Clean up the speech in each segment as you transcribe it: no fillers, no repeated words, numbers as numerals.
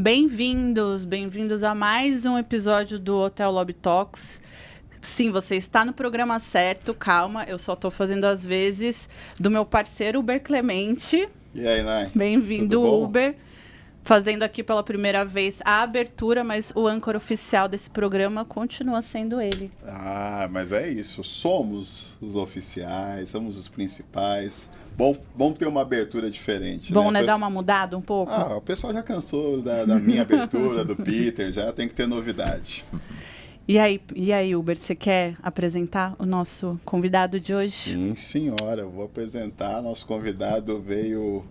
Bem-vindos a mais um episódio do Hotel Lobby Talks. Sim, você está no programa certo, calma, eu só estou fazendo as vezes do meu parceiro Uber Clemente. E aí, Nai? Bem-vindo, Uber. Fazendo aqui pela primeira vez a abertura, mas o âncora oficial desse programa continua sendo ele. Ah, mas é isso, somos os oficiais, somos os principais. Bom ter uma abertura diferente. Bom, né? Dar uma mudada um pouco? Ah, o pessoal já cansou da minha abertura, do Peter, já tem que ter novidade. E aí, Uber, você quer apresentar o nosso convidado de hoje? Sim, senhora, eu vou apresentar. Nosso convidado veio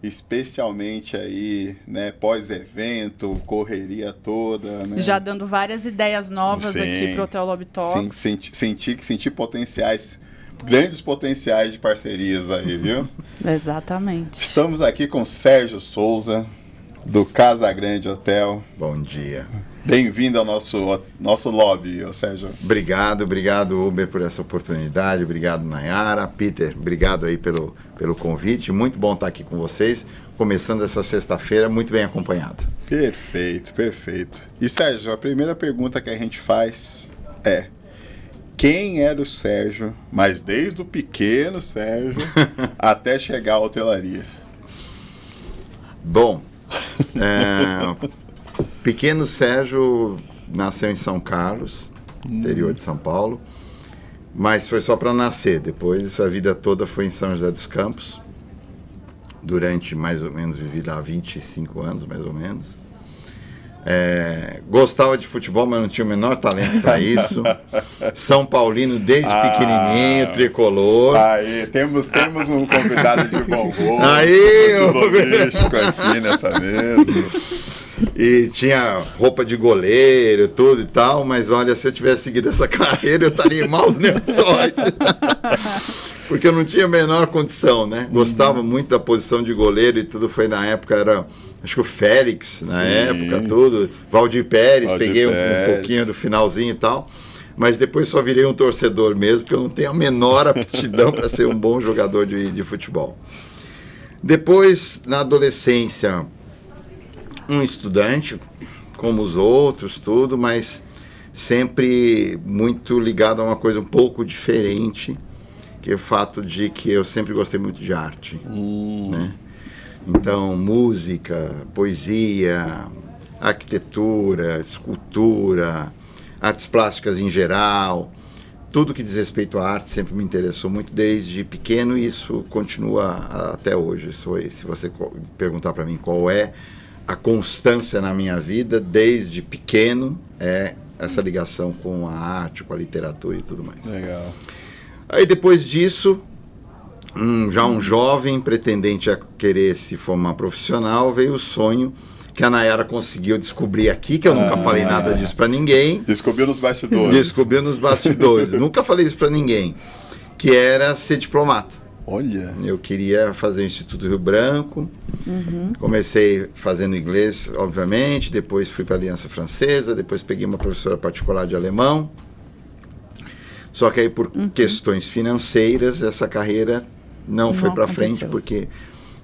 especialmente aí, né, pós-evento, correria toda, né? Já dando várias ideias novas aqui para o Hotel Lobby Talks. Senti potenciais, grandes potenciais de parcerias aí, viu? Exatamente. Estamos aqui com Sérgio Souza, do Casa Grande Hotel. Bom dia. Bem-vindo ao nosso lobby, Sérgio. Obrigado, Uber, por essa oportunidade. Obrigado, Nayara. Peter, obrigado aí pelo convite. Muito bom estar aqui com vocês, começando essa sexta-feira, muito bem acompanhado. Perfeito. E, Sérgio, a primeira pergunta que a gente faz é: quem era o Sérgio, mas desde o pequeno Sérgio até chegar à hotelaria? Bom, pequeno Sérgio nasceu em São Carlos, interior de São Paulo, mas foi só para nascer. Depois a vida toda foi em São José dos Campos. Durante mais ou menos, vivi lá 25 anos, mais ou menos. Gostava de futebol, mas não tinha o menor talento para isso. São Paulino desde pequenininho, tricolor. Aí, temos um convidado de bom gosto, futebolístico aqui nessa mesa. E tinha roupa de goleiro, tudo e tal, mas olha, se eu tivesse seguido essa carreira, eu estaria em maus lençóis. Porque eu não tinha a menor condição, né? Gostava muito da posição de goleiro e tudo, foi na época, acho que o Félix, na época, tudo. Valdir Pérez, peguei um pouquinho do finalzinho e tal. Mas depois só virei um torcedor mesmo, porque eu não tenho a menor aptidão para ser um bom jogador de futebol. Depois, na adolescência, um estudante, como os outros, tudo, mas sempre muito ligado a uma coisa um pouco diferente, que é o fato de que eu sempre gostei muito de arte, né? Então, música, poesia, arquitetura, escultura, artes plásticas em geral, tudo que diz respeito à arte sempre me interessou muito desde pequeno, e isso continua até hoje. Se você perguntar para mim qual é a constância na minha vida, desde pequeno, é essa ligação com a arte, com a literatura e tudo mais. Legal. Aí depois disso, já um jovem pretendente a querer se formar profissional, veio o sonho que a Nayara conseguiu descobrir aqui, que eu nunca falei nada disso para ninguém. Descobriu nos bastidores. Nunca falei isso para ninguém, que era ser diplomata. Olha. Eu queria fazer o Instituto Rio Branco. Comecei fazendo inglês, obviamente, depois fui para a Aliança Francesa, depois peguei uma professora particular de alemão. Só que aí, por questões financeiras, essa carreira não foi para frente, porque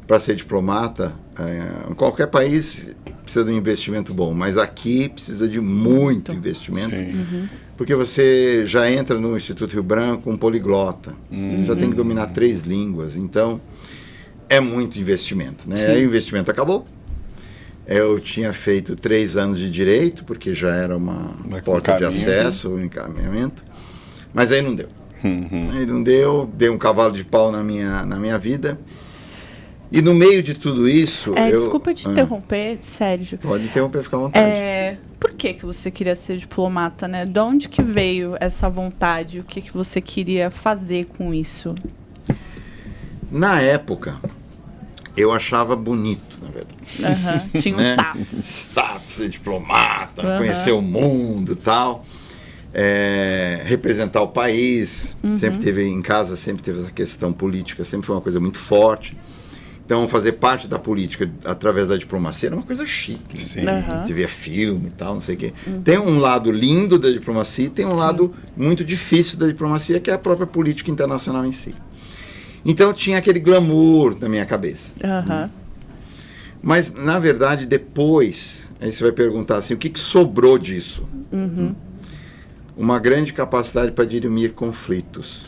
para ser diplomata, em qualquer país precisa de um investimento bom, mas aqui precisa de muito investimento, porque você já entra no Instituto Rio Branco um poliglota, já tem que dominar 3 línguas, então é muito investimento, né? Aí o investimento acabou. Eu tinha feito 3 anos de direito, porque já era uma porta de acesso, um encaminhamento, mas aí não deu. Aí não deu, dei um cavalo de pau na minha vida. E no meio de tudo isso... Desculpa te interromper, Sérgio. Pode interromper, fica à vontade. Por que você queria ser diplomata, né? De onde que veio essa vontade? O que você queria fazer com isso? Na época, eu achava bonito, na verdade. Tinha um status. Status, ser diplomata, conhecer o mundo e tal. Representar o país. Sempre teve, em casa, sempre teve essa questão política, sempre foi uma coisa muito forte. Então, fazer parte da política através da diplomacia era uma coisa chique. Sim. Você via filme e tal, não sei o quê. Tem um lado lindo da diplomacia e tem um lado muito difícil da diplomacia, que é a própria política internacional em si. Então, tinha aquele glamour na minha cabeça. Mas, na verdade, depois, aí você vai perguntar assim, o que sobrou disso? Uma grande capacidade para dirimir conflitos.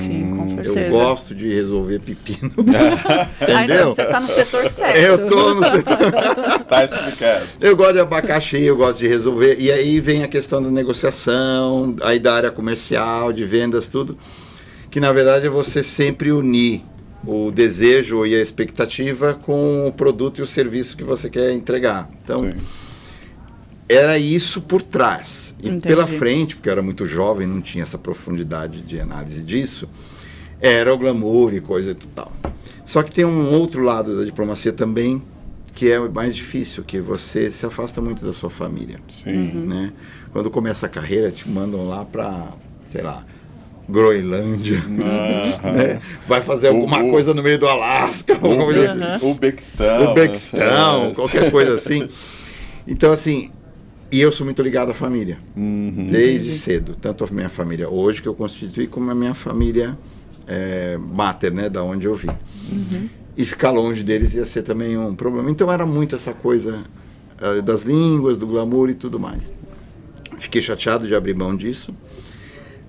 Sim, com certeza. Eu gosto de resolver pepino. Então Entendeu? você tá no setor certo. Eu tô no setor. Tá explicado. Eu gosto de abacaxi, eu gosto de resolver. E aí vem a questão da negociação, aí da área comercial, de vendas, tudo. Que na verdade é você sempre unir o desejo e a expectativa com o produto e o serviço que você quer entregar. Então, Sim. era isso por trás. E Entendi. pela frente, porque eu era muito jovem, não tinha essa profundidade de análise disso, era o glamour e coisa e tal. Só que tem um outro lado da diplomacia também, que é mais difícil, que você se afasta muito da sua família. Sim. Né? Quando começa a carreira, te mandam lá para, sei lá, Groenlândia, né? Vai fazer alguma coisa no meio do Alasca, alguma coisa assim. Uzbequistão, qualquer coisa assim. Então, assim, e eu sou muito ligado à família, desde cedo, tanto a minha família hoje que eu constituí, como a minha família mater, né, da onde eu vim. E ficar longe deles ia ser também um problema. Então era muito essa coisa das línguas, do glamour e tudo mais. Fiquei chateado de abrir mão disso.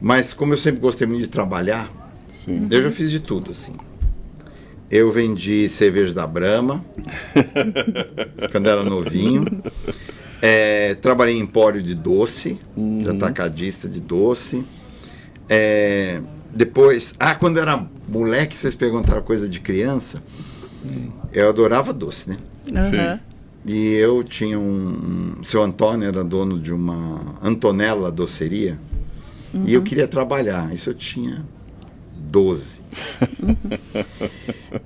Mas como eu sempre gostei muito de trabalhar, Sim. eu já fiz de tudo, assim. Eu vendi cerveja da Brahma, quando era novinho. Trabalhei em empório de doce, de atacadista de doce. Depois, quando eu era moleque, vocês perguntaram coisa de criança, eu adorava doce, né? Aham. E eu tinha seu Antônio era dono de uma Antonella doceria. E eu queria trabalhar. Isso eu tinha 12.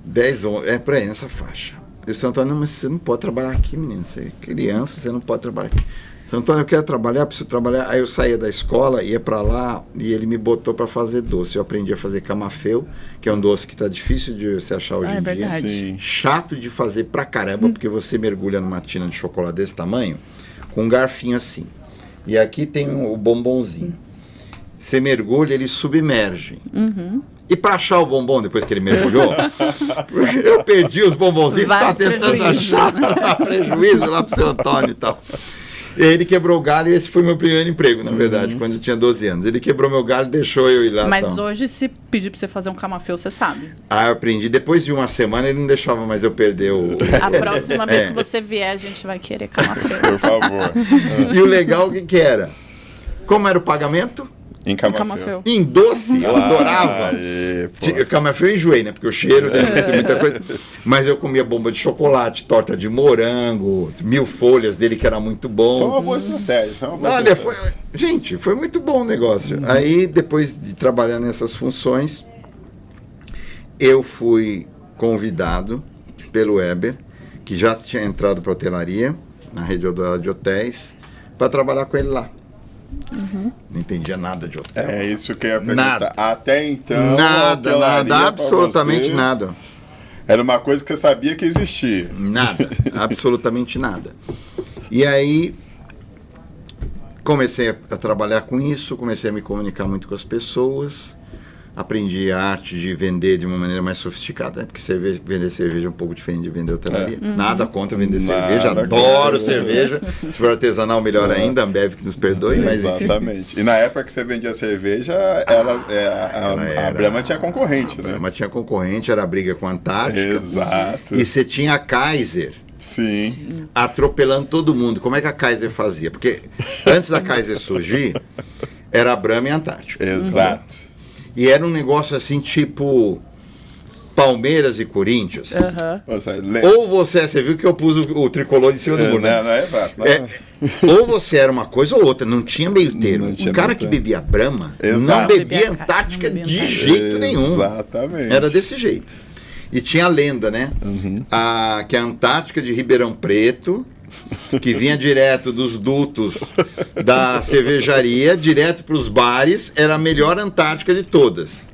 10, 11. Por aí, nessa faixa. Eu disse, Antônio, mas você não pode trabalhar aqui, menino. Você é criança, você não pode trabalhar aqui. Disse, Antônio, eu quero trabalhar, preciso trabalhar. Aí eu saía da escola, ia para lá e ele me botou para fazer doce. Eu aprendi a fazer camafeu, que é um doce que tá difícil de você achar hoje em dia. Verdade. Sim. Chato de fazer pra caramba, porque você mergulha numa tina de chocolate desse tamanho, com um garfinho assim. E aqui tem o bombonzinho. Você mergulha, ele submerge. E para achar o bombom depois que ele mergulhou, eu perdi os bombonzinhos e ficava tentando achar prejuízo lá pro seu Antônio e tal. E aí ele quebrou o galho e esse foi meu primeiro emprego, na verdade, quando eu tinha 12 anos. Ele quebrou meu galho e deixou eu ir lá. Mas hoje, se pedir pra você fazer um camafeu, você sabe. Eu aprendi. Depois de uma semana, ele não deixava mais eu perder o... A próxima vez que você vier, a gente vai querer camafeu. Por favor. E o legal, o que era? Como era o pagamento? Em Camafeu. Em doce, eu adorava. Camafeu eu enjoei, né? Porque o cheiro deve ser muita coisa. Mas eu comia bomba de chocolate, torta de morango, 1000 folhas dele, que era muito bom. Foi uma boa estratégia. Olha, foi muito bom o negócio. Aí, depois de trabalhar nessas funções, eu fui convidado pelo Weber, que já tinha entrado para a hotelaria, na rede Eldorado de hotéis, para trabalhar com ele lá. Não entendia nada de hotel. É isso que eu ia perguntar. Nada. Até então, Nada, absolutamente nada. Era uma coisa que você sabia que existia. Nada, absolutamente nada. E aí, comecei a trabalhar com isso, comecei a me comunicar muito com as pessoas, aprendi a arte de vender de uma maneira mais sofisticada, né? Porque vender cerveja é um pouco diferente de vender hotelaria. Nada contra vender cerveja, adoro cerveja. Se for artesanal, melhor ainda, Ambev que nos perdoe. Mas exatamente. E na época que você vendia cerveja, a Brahma tinha concorrente, né? A Brahma tinha concorrente, era a briga com a Antártica. Exato. E você tinha a Kaiser. Sim. Atropelando todo mundo. Como é que a Kaiser fazia? Porque antes da Kaiser surgir, era a Brahma e a Antártica. Exato. E era um negócio assim, tipo Palmeiras e Corinthians. Ou você viu que eu pus o tricolor em cima do muro, né? Não é exato. Ou você era uma coisa ou outra, não tinha meio termo. O cara que bebia Brahma não bebia Antártica de jeito nenhum. Exatamente. Era desse jeito. E tinha a lenda, né? Que a Antártica de Ribeirão Preto, que vinha direto dos dutos da cervejaria, direto para os bares, era a melhor Antártica de todas.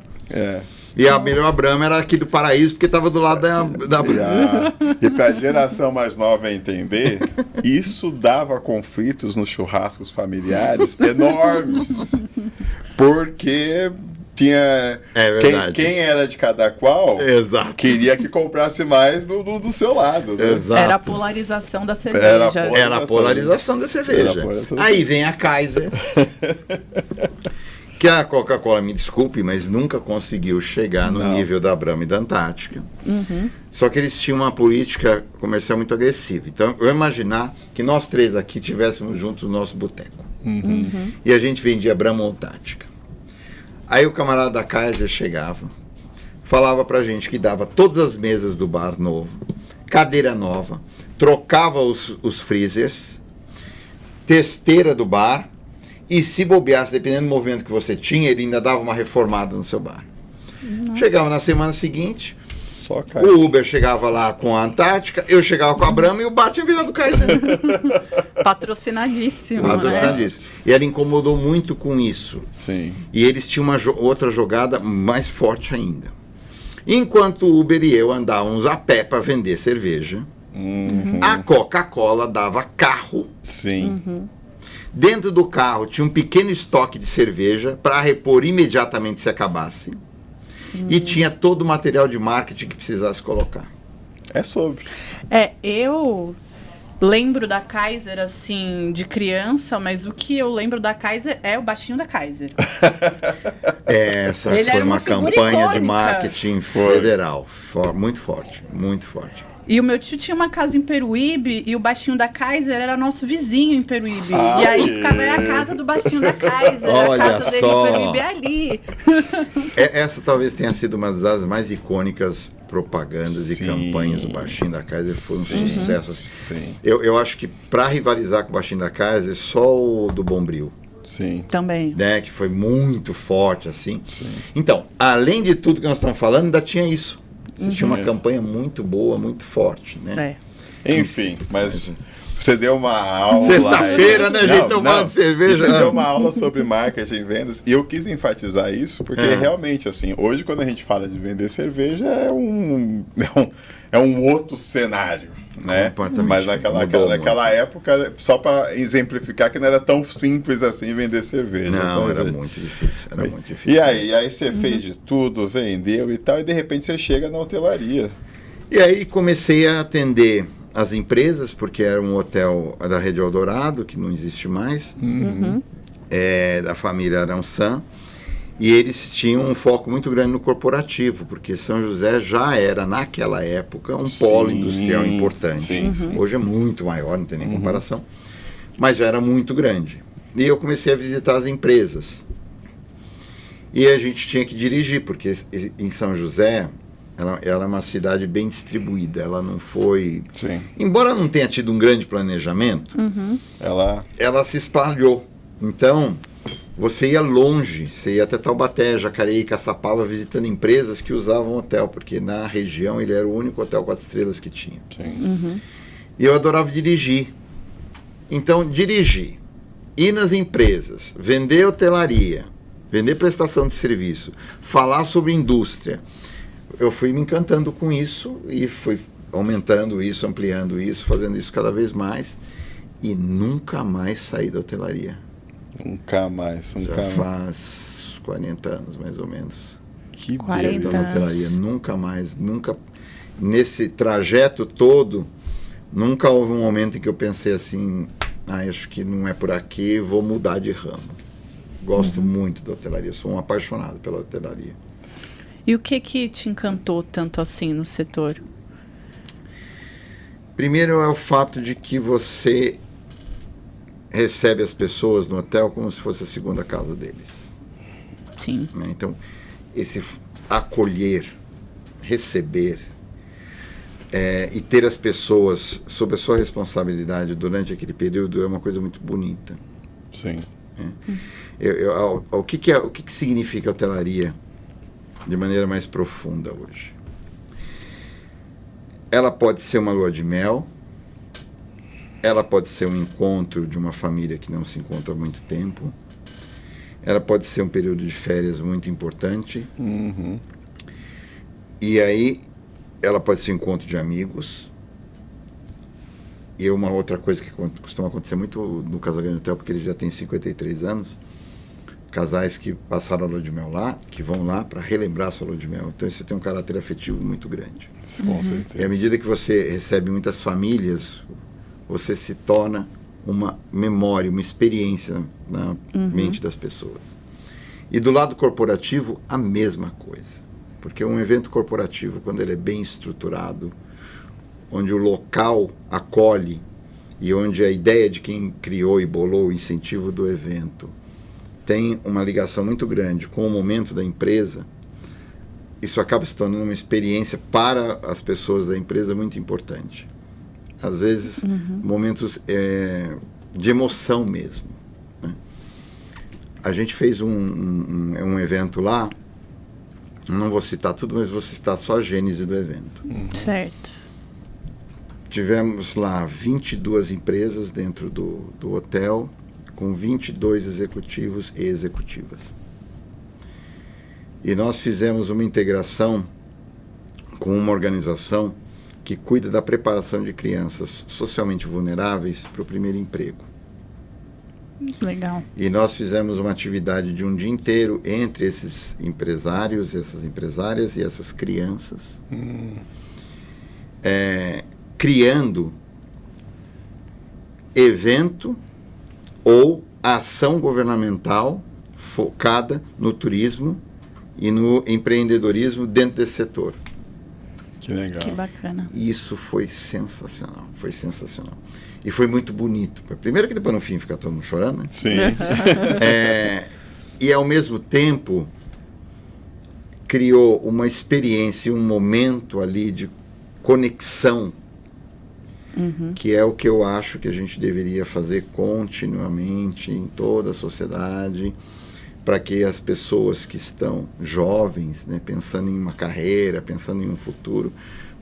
E a melhor Brahma era aqui do Paraíso, porque estava do lado da Brahma. E para a geração mais nova entender, isso dava conflitos nos churrascos familiares enormes. Porque tinha verdade. Quem era de cada qual, Exato. queria que comprasse mais do seu lado. Né? Exato. Era a polarização da cerveja. Era a polarização da cerveja. Aí vem a Kaiser, que a Coca-Cola, me desculpe, mas nunca conseguiu chegar no nível da Brahma e da Antártica. Só que eles tinham uma política comercial muito agressiva. Então, eu imaginar que nós três aqui estivéssemos juntos no nosso boteco. E a gente vendia Brahma ou Antártica. Aí o camarada da Kaiser chegava, falava pra gente que dava todas as mesas do bar novo, cadeira nova, trocava os freezers, testeira do bar, e se bobeasse, dependendo do movimento que você tinha, ele ainda dava uma reformada no seu bar. Chegava na semana seguinte, Só Kaiser. o Uber chegava lá com a Antártica, eu chegava com a Brahma e o bar tinha virado Kaiser. Patrocinadíssimo. Patrocinadíssimo. E ela incomodou muito com isso. Sim. E eles tinham uma outra jogada mais forte ainda. Enquanto o Uber e eu andávamos a pé para vender cerveja, a Coca-Cola dava carro. Sim. Dentro do carro tinha um pequeno estoque de cerveja para repor imediatamente se acabasse. E tinha todo o material de marketing que precisasse colocar. É sobre. Eu lembro da Kaiser, assim, de criança, mas o que eu lembro da Kaiser é o baixinho da Kaiser. Essa Ele foi era uma uma figura campanha de icônica. marketing federal. Muito forte, muito forte. E o meu tio tinha uma casa em Peruíbe e o baixinho da Kaiser era nosso vizinho em Peruíbe. E aí ficava a casa do baixinho da Kaiser. Olha a casa dele só. em Peruíbe é ali. Essa talvez tenha sido uma das mais icônicas propagandas e Sim. campanhas do baixinho da Kaiser. Foi um sucesso. Sim. Eu acho que para rivalizar com o baixinho da Kaiser, só o do Bombril, Sim. Também. né, que foi muito forte assim. Sim. Então, além de tudo que nós estamos falando, ainda tinha isso. Existia uma campanha muito boa, muito forte, né? Enfim, mas você deu uma aula. Sexta-feira, né, gente? Tomando cerveja. Você deu uma aula sobre marketing e vendas. E eu quis enfatizar isso, porque realmente, assim, hoje quando a gente fala de vender cerveja, é um outro cenário. Né? Completamente. Mas Mudou naquela época, só para exemplificar que não era tão simples assim vender cerveja. Não, Então, era gente, muito difícil. Era muito difícil. E aí você fez de tudo, vendeu e tal, e de repente você chega na hotelaria. E aí comecei a atender as empresas, porque era um hotel da Rede Eldorado, que não existe mais, da família Arançã, e eles tinham um foco muito grande no corporativo, porque São José já era, naquela época, um polo industrial importante. Sim. Hoje é muito maior, não tem nem comparação, mas já era muito grande. E eu comecei a visitar as empresas. E a gente tinha que dirigir, porque em São José, ela é uma cidade bem distribuída, ela não foi... Sim. Embora não tenha tido um grande planejamento, ela se espalhou. Então, você ia longe, você ia até Taubaté, Jacareí, Caçapava, visitando empresas que usavam hotel, porque na região ele era o único hotel 4 estrelas que tinha. Sim. E eu adorava dirigir. Então, dirigir, ir nas empresas, vender hotelaria, vender prestação de serviço, falar sobre indústria. Eu fui me encantando com isso e fui aumentando isso, ampliando isso, fazendo isso cada vez mais e nunca mais saí da hotelaria. Nunca mais. Já faz 40 anos, mais ou menos. Que 40 na hotelaria. Nunca mais, nunca... Nesse trajeto todo, nunca houve um momento em que eu pensei assim, acho que não é por aqui, vou mudar de ramo. Gosto muito da hotelaria, sou um apaixonado pela hotelaria. E o que te encantou tanto assim no setor? Primeiro é o fato de que você recebe as pessoas no hotel como se fosse a segunda casa deles. Sim. Né? Então, esse acolher, receber e ter as pessoas sob a sua responsabilidade durante aquele período é uma coisa muito bonita. Sim. O que significa hotelaria de maneira mais profunda hoje? Ela pode ser uma lua de mel, ela pode ser um encontro de uma família que não se encontra há muito tempo, ela pode ser um período de férias muito importante, e aí ela pode ser um encontro de amigos. E uma outra coisa que costuma acontecer muito no Casagrande Hotel, porque ele já tem 53 anos, casais que passaram a lua de mel lá, que vão lá para relembrar a sua lua de mel. Então isso tem um caráter afetivo muito grande. Com certeza. E à medida que você recebe muitas famílias, você se torna uma memória, uma experiência na mente das pessoas. E do lado corporativo, a mesma coisa. Porque um evento corporativo, quando ele é bem estruturado, onde o local acolhe e onde a ideia de quem criou e bolou o incentivo do evento tem uma ligação muito grande com o momento da empresa, isso acaba se tornando uma experiência para as pessoas da empresa muito importante. Às vezes, momentos de emoção mesmo. Né? A gente fez um evento lá, não vou citar tudo, mas vou citar só a gênese do evento. Certo. Tivemos lá 22 empresas dentro do hotel, com 22 executivos e executivas. E nós fizemos uma integração com uma organização que cuida da preparação de crianças socialmente vulneráveis para o primeiro emprego. Legal. E nós fizemos uma atividade de um dia inteiro entre esses empresários, essas empresárias e essas crianças, criando evento ou ação governamental focada no turismo e no empreendedorismo dentro desse setor. Que legal. Que bacana. E isso foi sensacional, E foi muito bonito. Primeiro que depois no fim fica todo mundo chorando, né? Sim. E ao mesmo tempo criou uma experiência, um momento ali de conexão, que é o que eu acho que a gente deveria fazer continuamente em toda a sociedade, para que as pessoas que estão jovens, né, pensando em uma carreira, pensando em um futuro,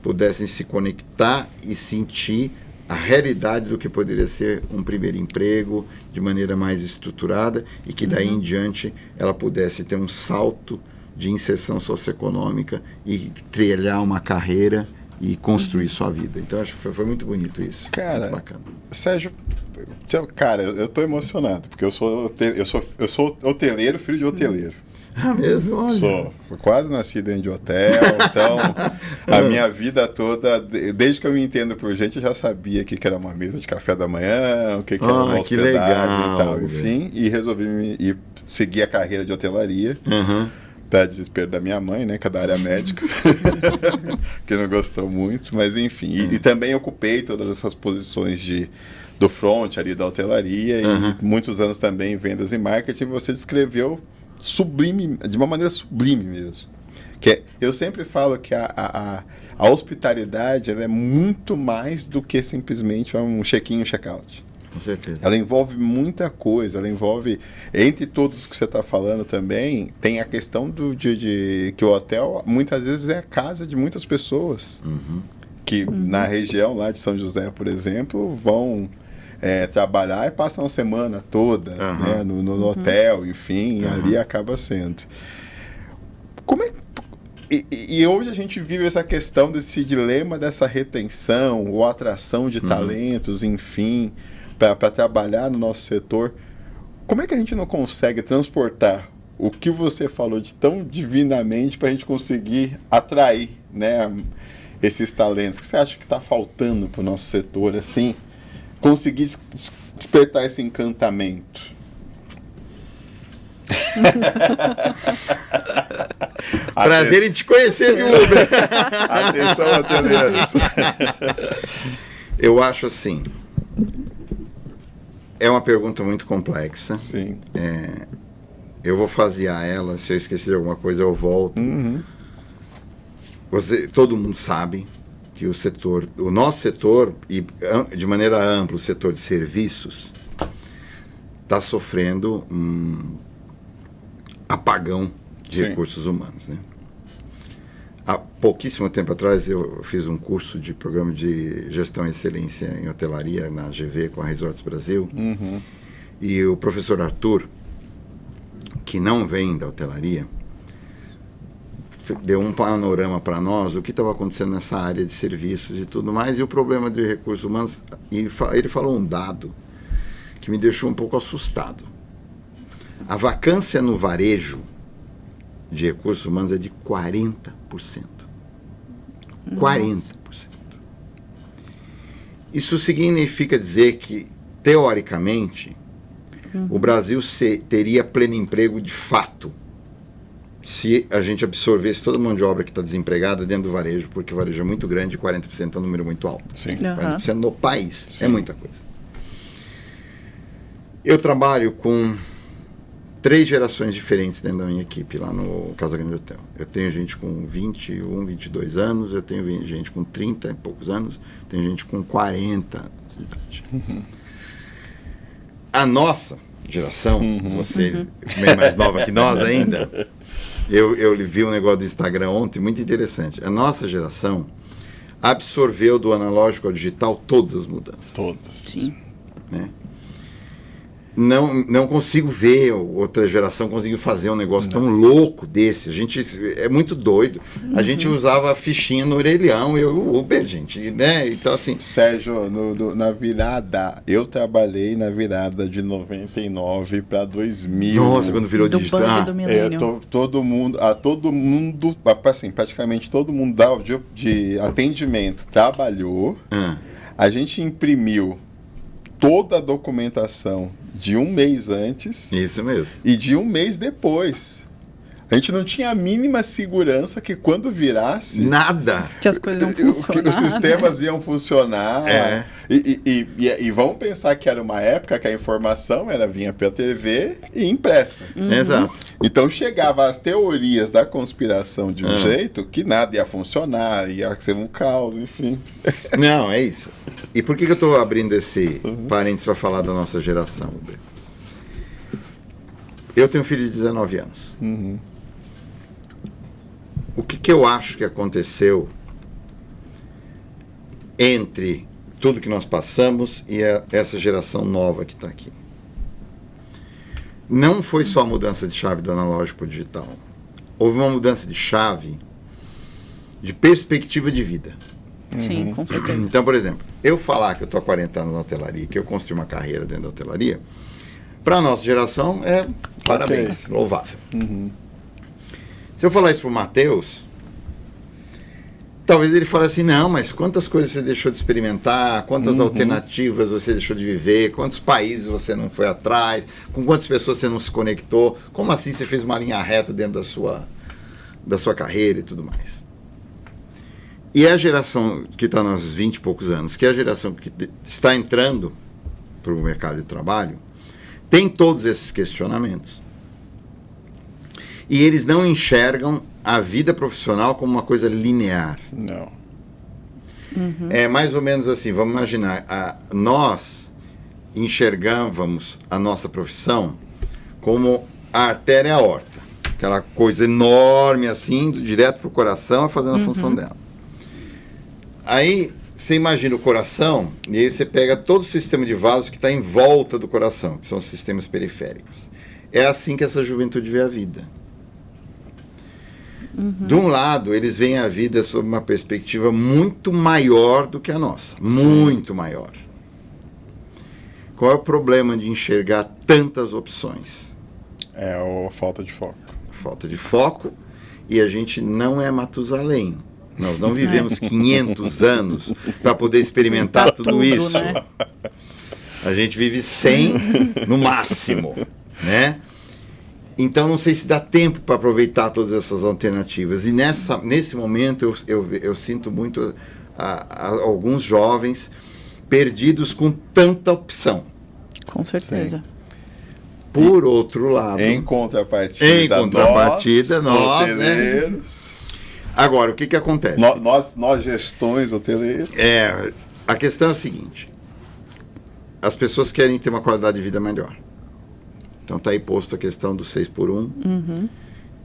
pudessem se conectar e sentir a realidade do que poderia ser um primeiro emprego de maneira mais estruturada e que daí em diante ela pudesse ter um salto de inserção socioeconômica e trilhar uma carreira e construir sua vida. Então acho que foi muito bonito isso. Cara, muito bacana. Sérgio, cara, eu tô emocionado, porque eu sou hoteleiro, filho de hoteleiro. Ah, mesmo? Olha. Sou quase nascido dentro de hotel, então a minha vida toda, desde que eu me entendo por gente, eu já sabia o que era uma mesa de café da manhã, o que era uma hospedagem e tal, enfim, e resolvi seguir a carreira de hotelaria. Para desespero da minha mãe, né, que é da área médica, que não gostou muito, mas enfim. E também ocupei todas essas posições do front ali da hotelaria e muitos anos também em vendas e marketing. Você descreveu sublime, de uma maneira sublime mesmo. Eu sempre falo que a hospitalidade ela é muito mais do que simplesmente um check-in e um check-out. Com certeza. Ela envolve muita coisa, ela envolve, entre todos que você está falando também, tem a questão de que o hotel muitas vezes é a casa de muitas pessoas que na região lá de São José, por exemplo, vão trabalhar e passam a semana toda né, no hotel, enfim, e ali acaba sendo. Como é e hoje a gente vive essa questão desse dilema dessa retenção ou atração de talentos, enfim, para trabalhar no nosso setor. Como é que a gente não consegue transportar o que você falou de tão divinamente para a gente conseguir atrair, né, esses talentos? O que você acha que está faltando para o nosso setor, assim, conseguir despertar esse encantamento? Prazer em te conhecer, viu, Uber? Atenção, hoteleiros. Eu acho assim, é uma pergunta muito complexa. Sim. Eu vou fasear ela, se eu esquecer de alguma coisa eu volto. Todo mundo sabe que o nosso setor, e de maneira ampla, o setor de serviços, está sofrendo um apagão de recursos humanos, né? Há pouquíssimo tempo atrás eu fiz um curso de programa de gestão e excelência em hotelaria na GV com a Resorts Brasil, e o professor Arthur, que não vem da hotelaria, deu um panorama para nós do que estava acontecendo nessa área de serviços e tudo mais, e o problema de recursos humanos, e ele falou um dado que me deixou um pouco assustado. A vacância no varejo de recursos humanos é de 40%. 40%. Isso significa dizer que, teoricamente, o Brasil teria pleno emprego de fato se a gente absorvesse toda a mão de obra que está desempregada dentro do varejo, porque o varejo é muito grande e 40% é um número muito alto. Sim. 40% no país. Sim. É muita coisa. Eu trabalho com 3 gerações diferentes dentro da minha equipe lá no Casa Grande Hotel. Eu tenho gente com 21, 22 anos, eu tenho gente com 30 e poucos anos, tenho gente com 40 anos de idade. A nossa geração, você bem mais nova que nós ainda, eu vi um negócio do Instagram ontem, muito interessante. A nossa geração absorveu do analógico ao digital todas as mudanças. Todas. Sim. Né? Não consigo ver outra geração conseguindo fazer um negócio tão louco desse. A gente é muito doido. A gente usava fichinha no orelhão, Uber, gente, né? Então, assim. Sérgio, na virada, eu trabalhei na virada de 99 para 2000. Nossa, quando virou Do digital. bug do milênio. Todo mundo, assim, praticamente todo mundo de atendimento trabalhou. A gente imprimiu toda a documentação de um mês antes Isso mesmo. e de um mês depois. A gente não tinha a mínima segurança que quando virasse Nada. Que as coisas não que funcionam. os sistemas iam funcionar. É. E vamos pensar que era uma época que a informação vinha pela TV e impressa. Exato. Então chegava as teorias da conspiração de um jeito que nada ia funcionar, ia ser um caos, enfim. Não, é isso. E por que eu estou abrindo esse parênteses para falar da nossa geração? Eu tenho um filho de 19 anos. O que eu acho que aconteceu entre tudo que nós passamos e essa geração nova que está aqui? Não foi só a mudança de chave do analógico para o digital. Houve uma mudança de chave de perspectiva de vida. Sim, com certeza. Então, por exemplo, eu falar que eu estou há 40 anos na hotelaria, que eu construí uma carreira dentro da hotelaria, para a nossa geração é parabéns, louvável. Se eu falar isso para o Matheus, talvez ele fale assim, não, mas quantas coisas você deixou de experimentar, quantas alternativas você deixou de viver, quantos países você não foi atrás, com quantas pessoas você não se conectou, como assim você fez uma linha reta dentro da sua carreira e tudo mais. E a geração que está nos 20 e poucos anos, que é a geração que está entrando para o mercado de trabalho, tem todos esses questionamentos. E eles não enxergam a vida profissional como uma coisa linear. Não. É mais ou menos assim, vamos imaginar, nós enxergávamos a nossa profissão como a artéria aorta, aquela coisa enorme assim, direto para o coração, fazendo a função dela. Aí você imagina o coração, e aí você pega todo o sistema de vasos que está em volta do coração, que são os sistemas periféricos. É assim que essa juventude vê a vida. De um lado, eles veem a vida sob uma perspectiva muito maior do que a nossa. Muito maior. Qual é o problema de enxergar tantas opções? É a falta de foco. Falta de foco, e a gente não é Matusalém. Nós não vivemos 500 anos para poder experimentar tudo isso. Né? A gente vive 100 no máximo, né? Então não sei se dá tempo para aproveitar todas essas alternativas. E nesse momento eu sinto muito alguns jovens perdidos com tanta opção. Com certeza. Sim. Por outro lado... Em contrapartida, nós hoteleiros... Né? Agora, o que acontece? Nós gestões hoteleiras... A questão é a seguinte. As pessoas querem ter uma qualidade de vida melhor. Então está aí posto a questão do 6x1,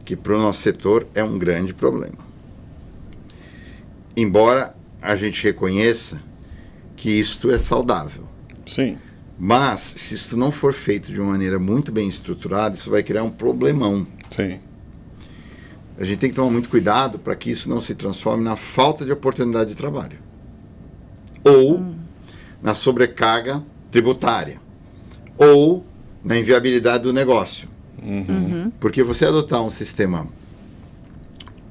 que para o nosso setor é um grande problema. Embora a gente reconheça que isto é saudável. Sim. Mas, se isso não for feito de uma maneira muito bem estruturada, isso vai criar um problemão. Sim. A gente tem que tomar muito cuidado para que isso não se transforme na falta de oportunidade de trabalho. Ou na sobrecarga tributária. Ou na inviabilidade do negócio. Porque você adotar um sistema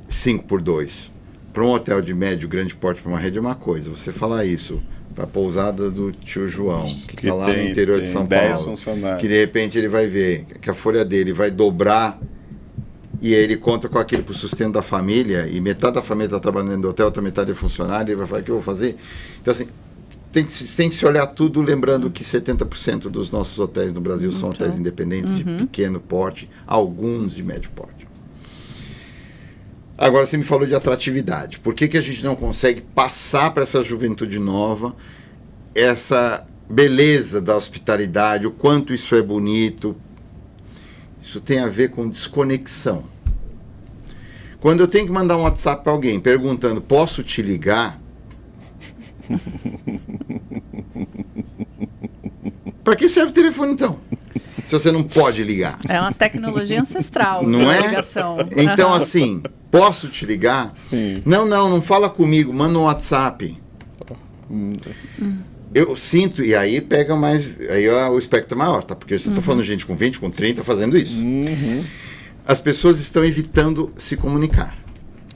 5x2 para um hotel de médio, grande porte, para uma rede é uma coisa. Você falar isso para a pousada do tio João, que está lá no interior de São Paulo, que de repente ele vai ver que a folha dele vai dobrar e aí ele conta com aquilo para o sustento da família, e metade da família está trabalhando dentro do hotel, outra metade é funcionário, ele vai falar: o que eu vou fazer? Então, assim, tem que se olhar tudo, lembrando que 70% dos nossos hotéis no Brasil são hotéis independentes de pequeno porte, alguns de médio porte. Agora, você me falou de atratividade. Por que a gente não consegue passar para essa juventude nova essa beleza da hospitalidade, o quanto isso é bonito? Isso tem a ver com desconexão. Quando eu tenho que mandar um WhatsApp para alguém perguntando: posso te ligar? Para que serve o telefone, então? Se você não pode ligar. É uma tecnologia ancestral. Não é? Ligação. Então, assim, posso te ligar? Sim. Não fala comigo, manda um WhatsApp. Eu sinto, e aí pega mais, aí o espectro é maior, tá? Porque eu estou falando de gente com 20, com 30 fazendo isso. As pessoas estão evitando se comunicar.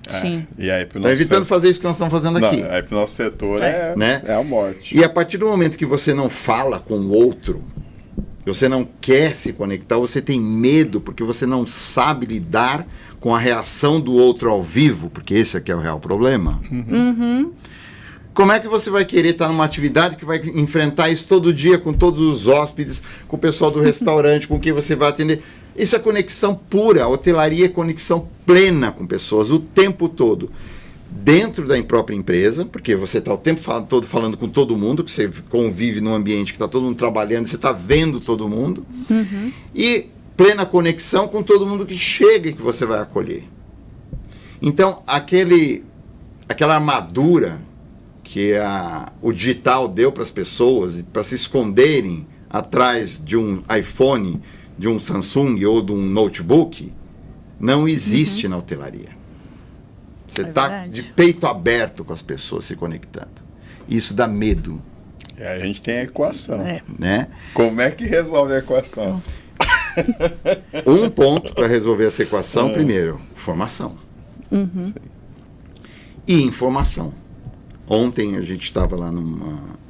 Sim. E aí, Estão evitando fazer isso que nós estamos fazendo aqui. Aí pro nosso setor né? é a morte. E a partir do momento que você não fala com o outro, você não quer se conectar, você tem medo porque você não sabe lidar com a reação do outro ao vivo, porque esse aqui é o real problema. Como é que você vai querer estar numa atividade que vai enfrentar isso todo dia com todos os hóspedes, com o pessoal do restaurante, com quem você vai atender? Isso é conexão pura. A hotelaria é conexão plena com pessoas o tempo todo. Dentro da própria empresa, porque você está o tempo todo falando com todo mundo, que você convive num ambiente que está todo mundo trabalhando, você está vendo todo mundo. E plena conexão com todo mundo que chega e que você vai acolher. Então, aquela armadura que o digital deu para as pessoas, para se esconderem atrás de um iPhone, de um Samsung ou de um notebook, não existe na hotelaria. Você está de peito aberto com as pessoas se conectando. Isso dá medo. E aí a gente tem a equação. Né? Como é que resolve a equação? Um ponto para resolver essa equação, primeiro, formação. E informação. Ontem a gente estava lá numa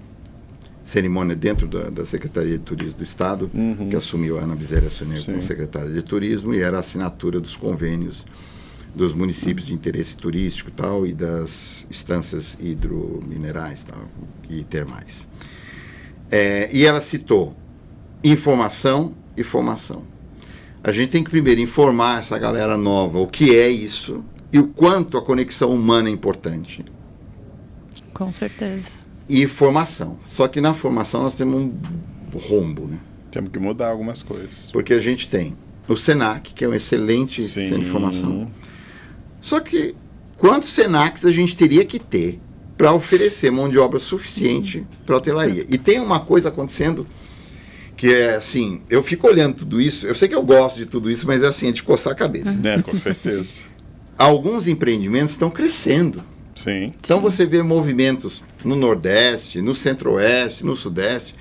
cerimônia dentro da Secretaria de Turismo do Estado, que assumiu, a Ana Biselli assumiu como secretária de Turismo, e era a assinatura dos convênios dos municípios de interesse turístico tal, e das instâncias hidrominerais tal, e termais. E ela citou informação e formação. A gente tem que primeiro informar essa galera nova o que é isso e o quanto a conexão humana é importante. Com certeza. E formação. Só que na formação nós temos um rombo, né? Temos que mudar algumas coisas. Porque a gente tem o Senac, que é um excelente centro de formação. Só que quantos Senacs a gente teria que ter para oferecer mão de obra suficiente para a hotelaria? E tem uma coisa acontecendo que é assim, eu fico olhando tudo isso, eu sei que eu gosto de tudo isso, mas é assim, é de coçar a cabeça. Com certeza. Alguns empreendimentos estão crescendo. Sim. Então você vê movimentos no Nordeste, no Centro-Oeste, no Sudeste.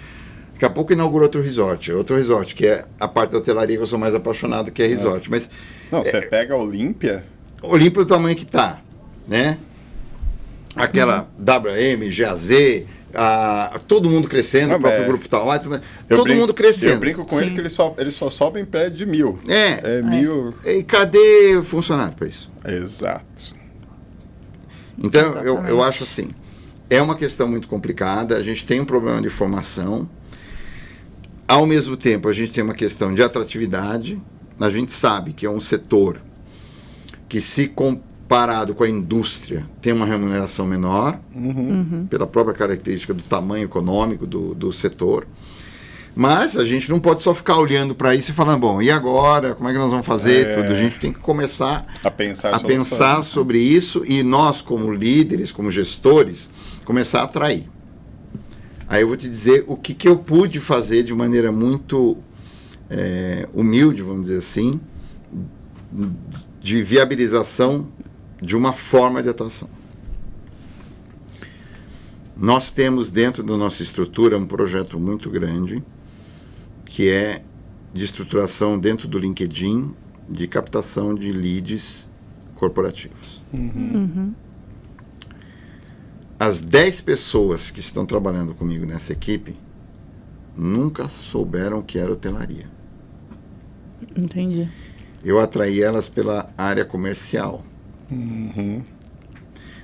Daqui a pouco inaugura outro resort, que é a parte da hotelaria que eu sou mais apaixonado, que é resort. Mas não, você pega a Olímpia. Olímpia, o tamanho que está, né? Aquela WM, GAZ, todo mundo crescendo, o próprio grupo tal, todo mundo crescendo. Eu brinco com ele que ele só sobe em prédio de 1.000. É 1.000. E cadê o funcionário para isso? Exato. Então, eu acho assim, é uma questão muito complicada, a gente tem um problema de formação, ao mesmo tempo a gente tem uma questão de atratividade, a gente sabe que é um setor que, se comparado com a indústria, tem uma remuneração menor, pela própria característica do tamanho econômico do setor. Mas a gente não pode só ficar olhando para isso e falando, bom, e agora? Como é que nós vamos fazer? Tudo. A gente tem que começar a pensar sobre isso, e nós, como líderes, como gestores, começar a atrair. Aí eu vou te dizer o que eu pude fazer de maneira muito humilde, vamos dizer assim, de viabilização de uma forma de atração. Nós temos dentro da nossa estrutura um projeto muito grande, que é de estruturação dentro do LinkedIn de captação de leads corporativos. As 10 pessoas que estão trabalhando comigo nessa equipe nunca souberam o que era hotelaria. Entendi. Eu atraí elas pela área comercial.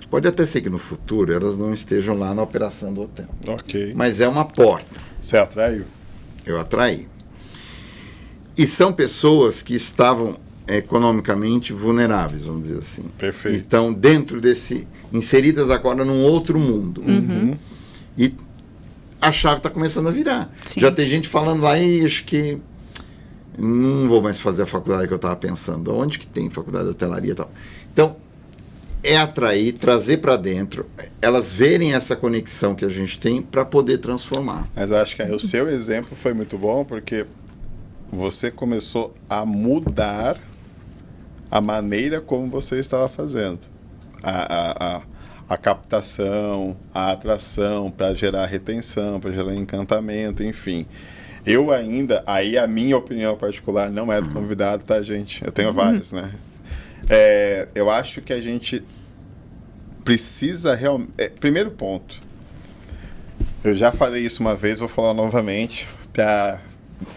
Pode até ser que no futuro elas não estejam lá na operação do hotel. Ok. Mas é uma porta. Você atraiu? Eu atraí. E são pessoas que estavam economicamente vulneráveis, vamos dizer assim. Perfeito. Então, dentro desse... inseridas agora num outro mundo. E a chave está começando a virar. Sim. Já tem gente falando lá, e acho que não vou mais fazer a faculdade que eu estava pensando. Onde que tem faculdade de hotelaria e tal? Então, é atrair, trazer para dentro, elas verem essa conexão que a gente tem para poder transformar. Mas eu acho que o seu exemplo foi muito bom, porque você começou a mudar a maneira como você estava fazendo. A captação, a atração, para gerar retenção, para gerar encantamento, enfim. Eu ainda, aí a minha opinião particular não é do convidado, tá, gente? Eu tenho várias, né? Eu acho que a gente precisa realmente... primeiro ponto, eu já falei isso uma vez, vou falar novamente, para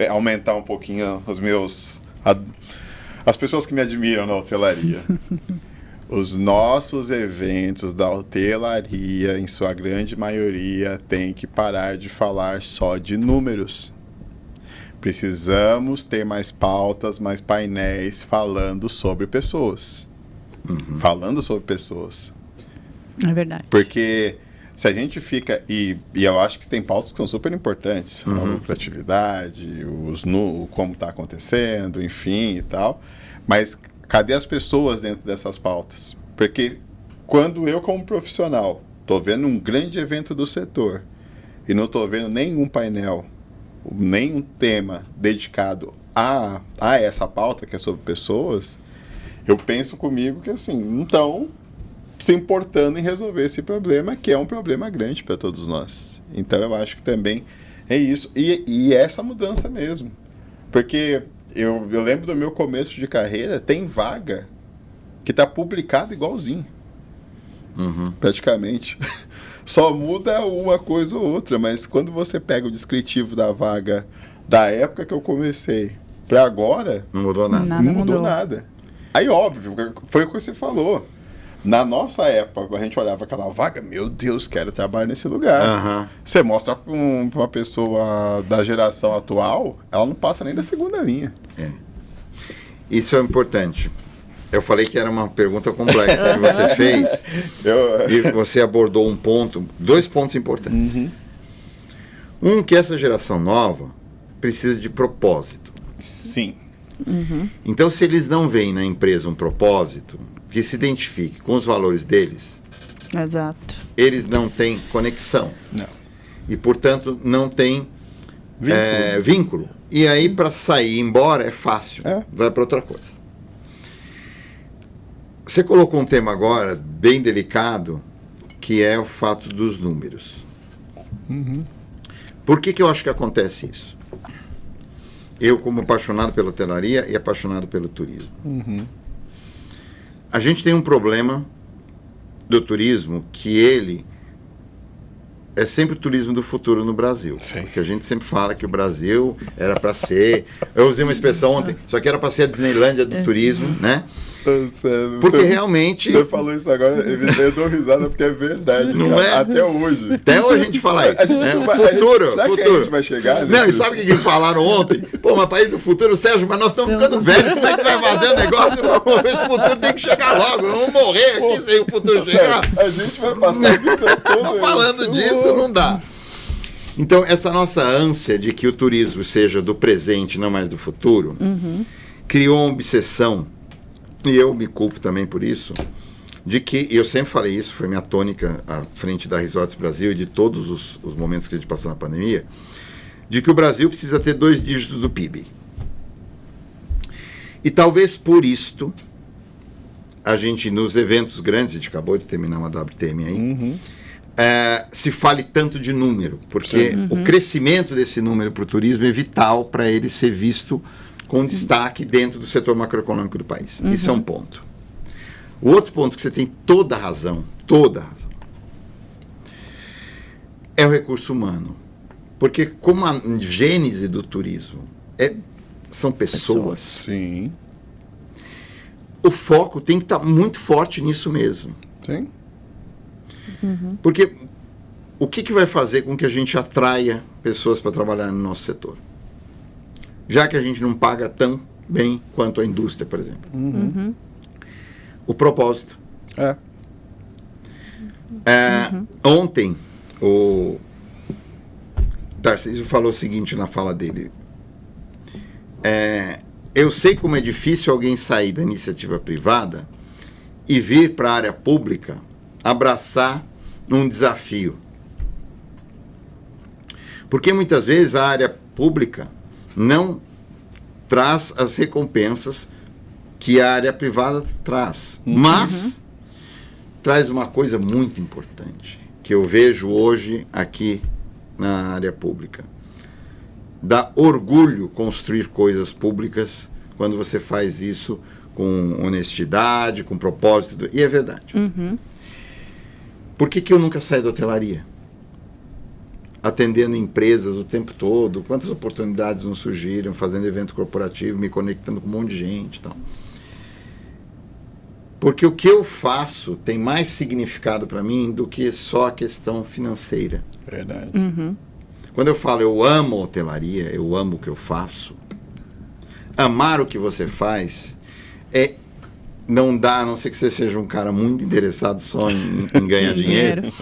aumentar um pouquinho as pessoas que me admiram na hotelaria. Os nossos eventos da hotelaria, em sua grande maioria, têm que parar de falar só de números. Precisamos ter mais pautas, mais painéis falando sobre pessoas. Falando sobre pessoas. É verdade. Porque se a gente fica... E eu acho que tem pautas que são super importantes. A lucratividade, como está acontecendo, enfim e tal. Mas cadê as pessoas dentro dessas pautas? Porque quando eu, como profissional, estou vendo um grande evento do setor e não estou vendo nenhum painel, nenhum tema dedicado a essa pauta, que é sobre pessoas, eu penso comigo que, assim, não estão se importando em resolver esse problema, que é um problema grande para todos nós. Então, eu acho que também é isso. E essa mudança mesmo. Porque eu lembro do meu começo de carreira, tem vaga que está publicada igualzinho. Praticamente. Só muda uma coisa ou outra, mas quando você pega o descritivo da vaga da época que eu comecei para agora, Não mudou nada. Nada não mudou mudou. nada. Aí, óbvio, foi o que você falou. Na nossa época, a gente olhava aquela vaga, meu Deus, quero trabalhar nesse lugar. Você mostra para uma pessoa da geração atual, ela não passa nem da segunda linha. Isso é importante. Eu falei que era uma pergunta complexa que você fez e você abordou dois pontos importantes. Que essa geração nova precisa de propósito. Sim. Então, se eles não veem na empresa um propósito que se identifique com os valores deles, Exato. eles não têm conexão. Não. E, portanto, não têm vínculo. E aí, para sair e ir embora, é fácil. Vai para outra coisa. Você colocou um tema agora bem delicado, que é o fato dos números. Por que eu acho que acontece isso? Eu, como apaixonado pela hotelaria e apaixonado pelo turismo. A gente tem um problema do turismo que ele é sempre o turismo do futuro no Brasil. Sim. Porque a gente sempre fala que o Brasil era para ser... Eu usei uma expressão ontem, só que era para ser a Disneylândia do turismo, né? Porque realmente... Você falou isso agora, eu dou risada porque é verdade. Não cara. é? Até hoje. Até hoje a gente fala isso. A gente Né? não vai- Futuro, será que futuro. a gente vai chegar Não, e nesse- sabe o que falaram ontem? Pô, mas país do futuro, Sérgio, mas nós estamos ficando velhos, como é que vai fazer o negócio? Esse futuro tem que chegar logo, não vamos morrer aqui sem o futuro chegar. A gente vai passar a vida toda... Falando disso, não dá. Então, essa nossa ânsia de que o turismo seja do presente, não mais do futuro, criou uma obsessão, e eu me culpo também por isso, de que, e eu sempre falei isso, foi minha tônica à frente da Resorts Brasil e de todos os momentos que a gente passou na pandemia, de que o Brasil precisa ter 2 dígitos do PIB. E talvez por isto, a gente, nos eventos grandes, a gente acabou de terminar uma WTM aí, se fale tanto de número, porque o crescimento desse número para o turismo é vital para ele ser visto com destaque dentro do setor macroeconômico do país. Isso é um ponto. O outro ponto que você tem toda a razão, é o recurso humano. Porque como a gênese do turismo são pessoas, Sim. o foco tem que estar muito forte nisso mesmo. Sim. Porque o que vai fazer com que a gente atraia pessoas para trabalhar no nosso setor? Já que a gente não paga tão bem quanto a indústria, por exemplo. O propósito. Ontem, o Tarcísio falou o seguinte na fala dele. Eu sei como é difícil alguém sair da iniciativa privada e vir para a área pública abraçar um desafio. Porque muitas vezes a área pública não traz as recompensas que a área privada traz. Mas traz uma coisa muito importante, que eu vejo hoje aqui na área pública. Dá orgulho construir coisas públicas quando você faz isso com honestidade, com propósito. E é verdade. Por que eu nunca saí da hotelaria? Atendendo empresas o tempo todo, quantas oportunidades não surgiram, fazendo evento corporativo, me conectando com um monte de gente e tal. Porque o que eu faço tem mais significado para mim do que só a questão financeira. Verdade. Quando eu falo eu amo a hotelaria, eu amo o que eu faço, amar o que você faz não dá, a não ser que você seja um cara muito interessado só em ganhar dinheiro.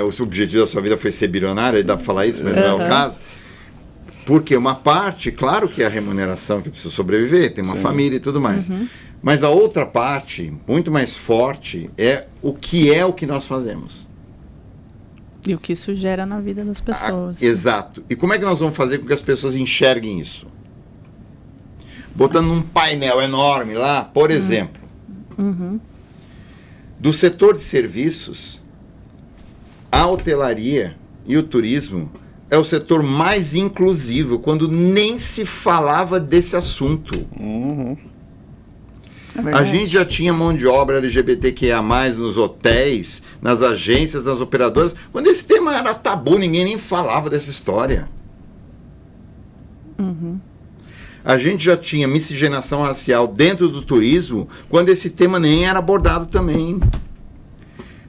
O objetivo da sua vida foi ser bilionário, aí dá para falar isso, mas não é o caso. Porque uma parte, claro que é a remuneração, que precisa sobreviver, tem uma família e tudo mais. Mas a outra parte, muito mais forte, é o que nós fazemos. E o que isso gera na vida das pessoas. Exato. E como é que nós vamos fazer com que as pessoas enxerguem isso? Botando um painel enorme lá, por exemplo, do setor de serviços, a hotelaria e o turismo é o setor mais inclusivo, quando nem se falava desse assunto. A gente já tinha mão de obra LGBTQIA+, nos hotéis, nas agências, nas operadoras, quando esse tema era tabu, ninguém nem falava dessa história. A gente já tinha miscigenação racial dentro do turismo, quando esse tema nem era abordado também.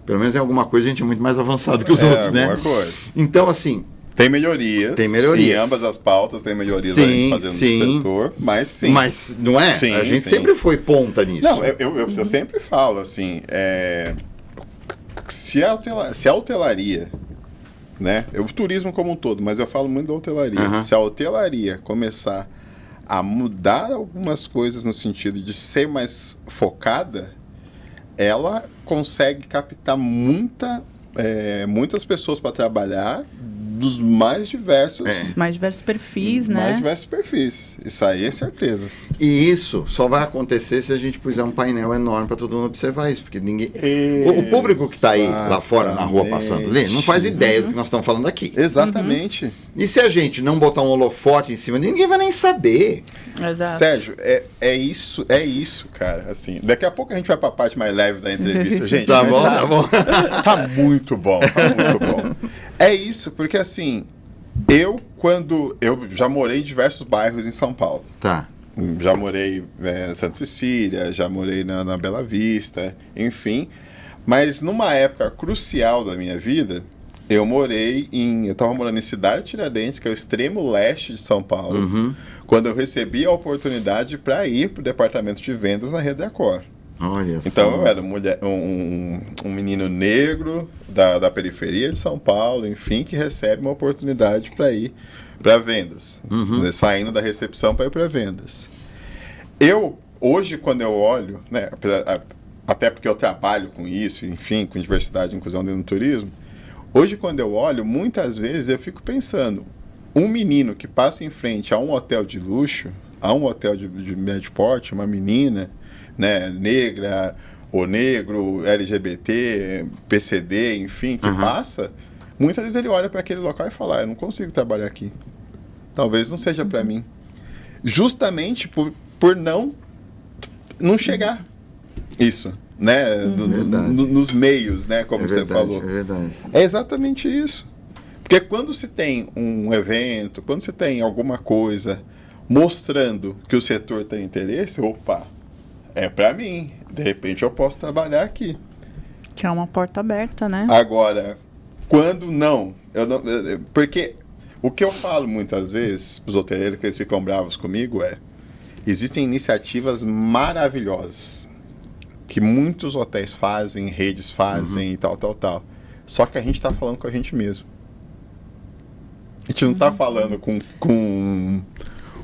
Pelo menos em alguma coisa a gente é muito mais avançado que os outros, né? Coisa. Então, assim... Tem melhorias. Em ambas as pautas tem melhorias aí fazendo no setor, mas sim. Mas, não é? Sim, a gente sempre foi ponta nisso. Não, eu sempre falo, assim, se a hotelaria, né? O turismo como um todo, mas eu falo muito da hotelaria. Se a hotelaria começar a mudar algumas coisas no sentido de ser mais focada, ela consegue captar muitas pessoas para trabalhar dos mais diversos... Mais diversos perfis, né? Mais diversos perfis. Isso aí é certeza. E isso só vai acontecer se a gente puser um painel enorme para todo mundo observar isso, porque ninguém... O público que está aí, lá fora, na rua, passando ali, não faz ideia do que nós estamos falando aqui. Exatamente. E se a gente não botar um holofote em cima, ninguém vai nem saber. Exato. Sérgio, é isso, cara. Assim, daqui a pouco a gente vai para a parte mais leve da entrevista, gente. Tá bom. Tá muito bom. É isso, porque assim, eu já morei em diversos bairros em São Paulo. Tá. Já morei em Santa Cecília, já morei na Bela Vista, enfim. Mas numa época crucial da minha vida, eu estava morando em Cidade Tiradentes, que é o extremo leste de São Paulo, quando eu recebi a oportunidade para ir para o departamento de vendas na Rede Accor. Olha só. Então eu era um menino negro da periferia de São Paulo, enfim, que recebe uma oportunidade para ir para vendas, né, saindo da recepção para ir para vendas. Hoje, quando eu olho, né, até porque eu trabalho com isso, enfim, com diversidade e inclusão dentro do turismo, hoje, quando eu olho, muitas vezes eu fico pensando, um menino que passa em frente a um hotel de luxo, a um hotel de médio porte, uma menina, né, negra, ou negro, LGBT, PCD, enfim, que passa, muitas vezes ele olha para aquele local e fala, eu não consigo trabalhar aqui. Talvez não seja para mim. Justamente por não chegar isso, né? Nos meios, né? Como você falou. É verdade. É exatamente isso. Porque quando se tem um evento, quando se tem alguma coisa mostrando que o setor tem interesse, opa, é para mim. De repente eu posso trabalhar aqui. Que é uma porta aberta, né? Agora, quando não, porque o que eu falo muitas vezes para os hoteleiros que eles ficam bravos comigo existem iniciativas maravilhosas que muitos hotéis fazem, redes fazem e tal. Só que a gente está falando com a gente mesmo. A gente não está falando com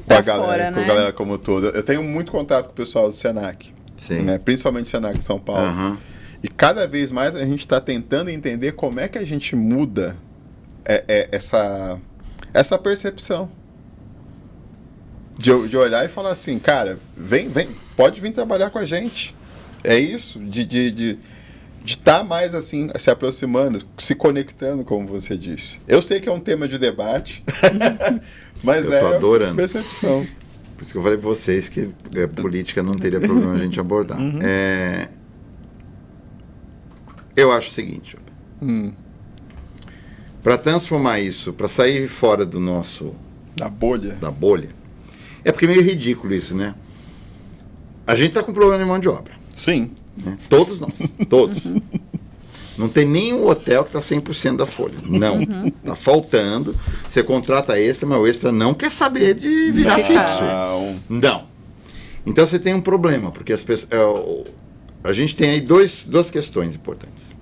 a galera, fora, com né? a galera como toda. Eu tenho muito contato com o pessoal do Senac, né? Principalmente o Senac de São Paulo. E cada vez mais a gente está tentando entender como é que a gente muda essa percepção. De olhar e falar assim, cara, vem, pode vir trabalhar com a gente. É isso, de estar mais assim, se aproximando, se conectando, como você disse. Eu sei que é um tema de debate, mas eu tô adorando. Percepção. Por isso que eu falei para vocês que política não teria problema a gente abordar. Eu acho o seguinte, para transformar isso, para sair fora do nosso... Da bolha. É porque é meio ridículo isso, né? A gente está com problema de mão de obra. Sim. Né? Todos nós. Todos. Não tem nenhum hotel que está 100% da folha. Não. Está faltando. Você contrata extra, mas o extra não quer saber de virar fixo. Não. Então você tem um problema, porque as pessoas... a gente tem aí duas questões importantes.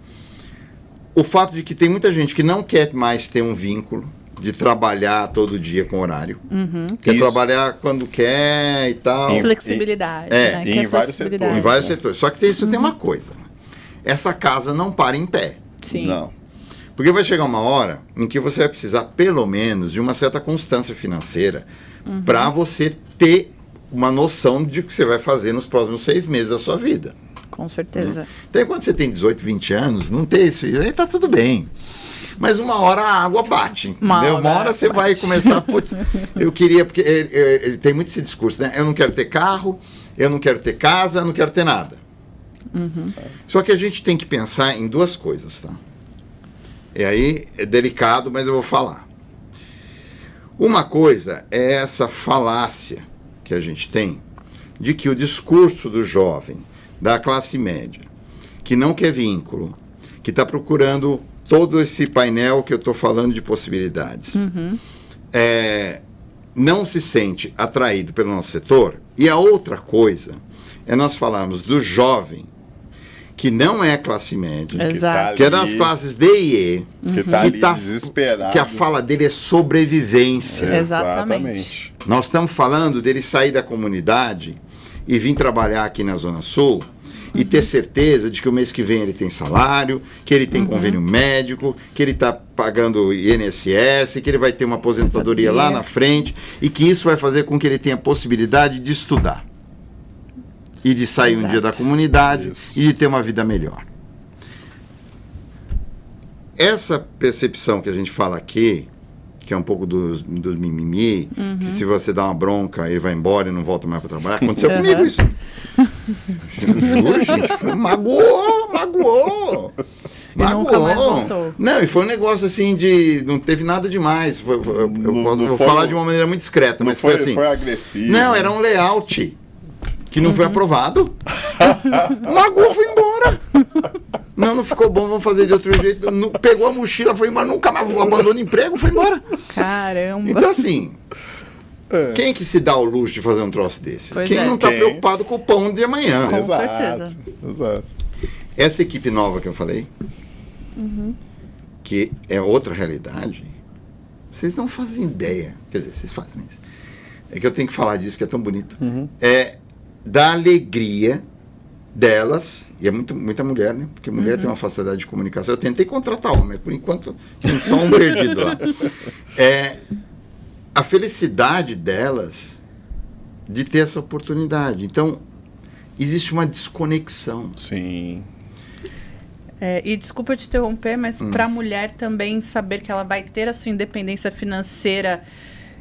O fato de que tem muita gente que não quer mais ter um vínculo de trabalhar todo dia com horário. Quer trabalhar quando quer e tal. Flexibilidade. Né? Em vários setores. Em vários setores. Só que isso tem uma coisa. Essa casa não para em pé. Sim. Não. Porque vai chegar uma hora em que você vai precisar, pelo menos, de uma certa constância financeira para você ter uma noção de o que você vai fazer nos próximos 6 meses da sua vida. Com certeza. Então, quando você tem 18, 20 anos, não ter isso, aí tá tudo bem. Mas uma hora a água bate, entendeu? Uma hora você vai começar, putz, eu queria, porque ele tem muito esse discurso, né? Eu não quero ter carro, eu não quero ter casa, eu não quero ter nada. Só que a gente tem que pensar em duas coisas, tá? E aí é delicado, mas eu vou falar. Uma coisa é essa falácia que a gente tem de que o discurso do jovem, da classe média, que não quer vínculo, que está procurando todo esse painel que eu estou falando de possibilidades, não se sente atraído pelo nosso setor. E a outra coisa é nós falarmos do jovem que não é classe média, Exato. que é das classes D e E, que está ali desesperado. que a fala dele é sobrevivência. Exatamente. Nós estamos falando dele sair da comunidade e vir trabalhar aqui na Zona Sul e ter certeza de que o mês que vem ele tem salário, que ele tem convênio médico, que ele está pagando INSS, que ele vai ter uma aposentadoria lá na frente e que isso vai fazer com que ele tenha a possibilidade de estudar e de sair um dia da comunidade e de ter uma vida melhor. Essa percepção que a gente fala aqui, que é um pouco do mimimi, que se você dá uma bronca, ele vai embora e não volta mais para trabalhar. Aconteceu comigo isso. Juro, gente, magoou. Nunca mais voltou. Não, e foi um negócio assim de... Não teve nada demais. Eu vou falar de uma maneira muito discreta, mas foi assim. Foi agressivo. Não, era um layout que não foi aprovado. Magoou, foi embora. Não ficou bom, vamos fazer de outro jeito. Pegou a mochila, foi embora, nunca mais abandonou o emprego, foi embora. Caramba. Então, assim, quem que se dá o luxo de fazer um troço desse? Pois Quem não está Quem? preocupado com o pão de amanhã. Com Exato. certeza. Exato. Essa equipe nova que eu falei, que é outra realidade, vocês não fazem ideia. Quer dizer, vocês fazem isso. É que eu tenho que falar disso, que é tão bonito. É da alegria delas, e é muita mulher, né? Porque mulher tem uma facilidade de comunicação. Eu tentei contratar homem, mas por enquanto tem só um perdido lá. A felicidade delas de ter essa oportunidade. Então, existe uma desconexão. Sim. E desculpa te interromper, mas para a mulher também saber que ela vai ter a sua independência financeira,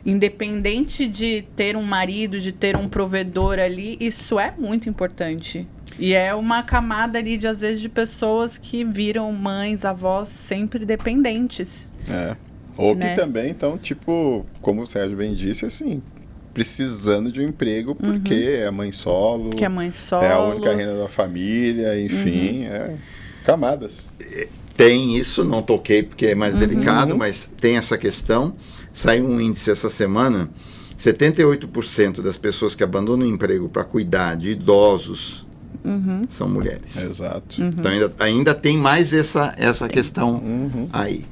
independente de ter um marido, de ter um provedor ali, isso é muito importante. E é uma camada ali, às vezes, de pessoas que viram mães, avós sempre dependentes. Ou né? que também, então, tipo, como o Sérgio bem disse, assim, precisando de um emprego porque é mãe solo. Que é mãe solo. É a única renda da família, enfim, camadas. Tem isso, não toquei porque é mais delicado, mas tem essa questão. Saiu um índice essa semana, 78% das pessoas que abandonam o emprego para cuidar de idosos são mulheres. Exato. Então ainda tem mais essa questão aí.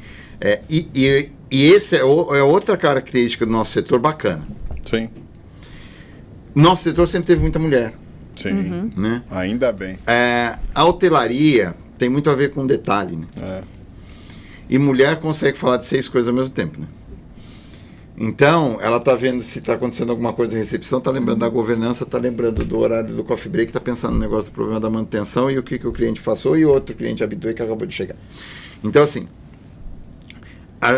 E esse é outra característica do nosso setor bacana. Sim. Nosso setor sempre teve muita mulher. Sim. Né? Ainda bem. A hotelaria tem muito a ver com detalhe, né? E mulher consegue falar de 6 coisas ao mesmo tempo, né? Então, ela está vendo se está acontecendo alguma coisa na recepção, está lembrando da governança, está lembrando do horário do coffee break, está pensando no negócio do problema da manutenção e o que o cliente passou e o outro cliente habitué que acabou de chegar. Então, assim,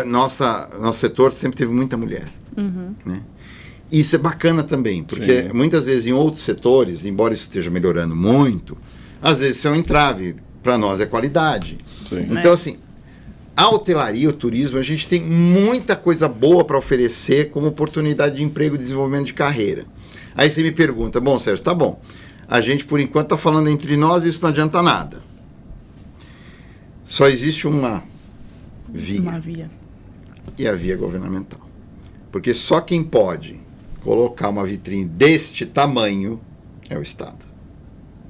nosso setor sempre teve muita mulher. Né? Isso é bacana também, porque muitas vezes em outros setores, embora isso esteja melhorando muito, às vezes isso é um entrave. Para nós é qualidade. Sim. Então, assim, a hotelaria, o turismo, a gente tem muita coisa boa para oferecer como oportunidade de emprego e desenvolvimento de carreira. Aí você me pergunta, bom, Sérgio, tá bom, a gente por enquanto está falando entre nós e isso não adianta nada. Só existe uma via. E a via governamental. Porque só quem pode colocar uma vitrine deste tamanho é o Estado.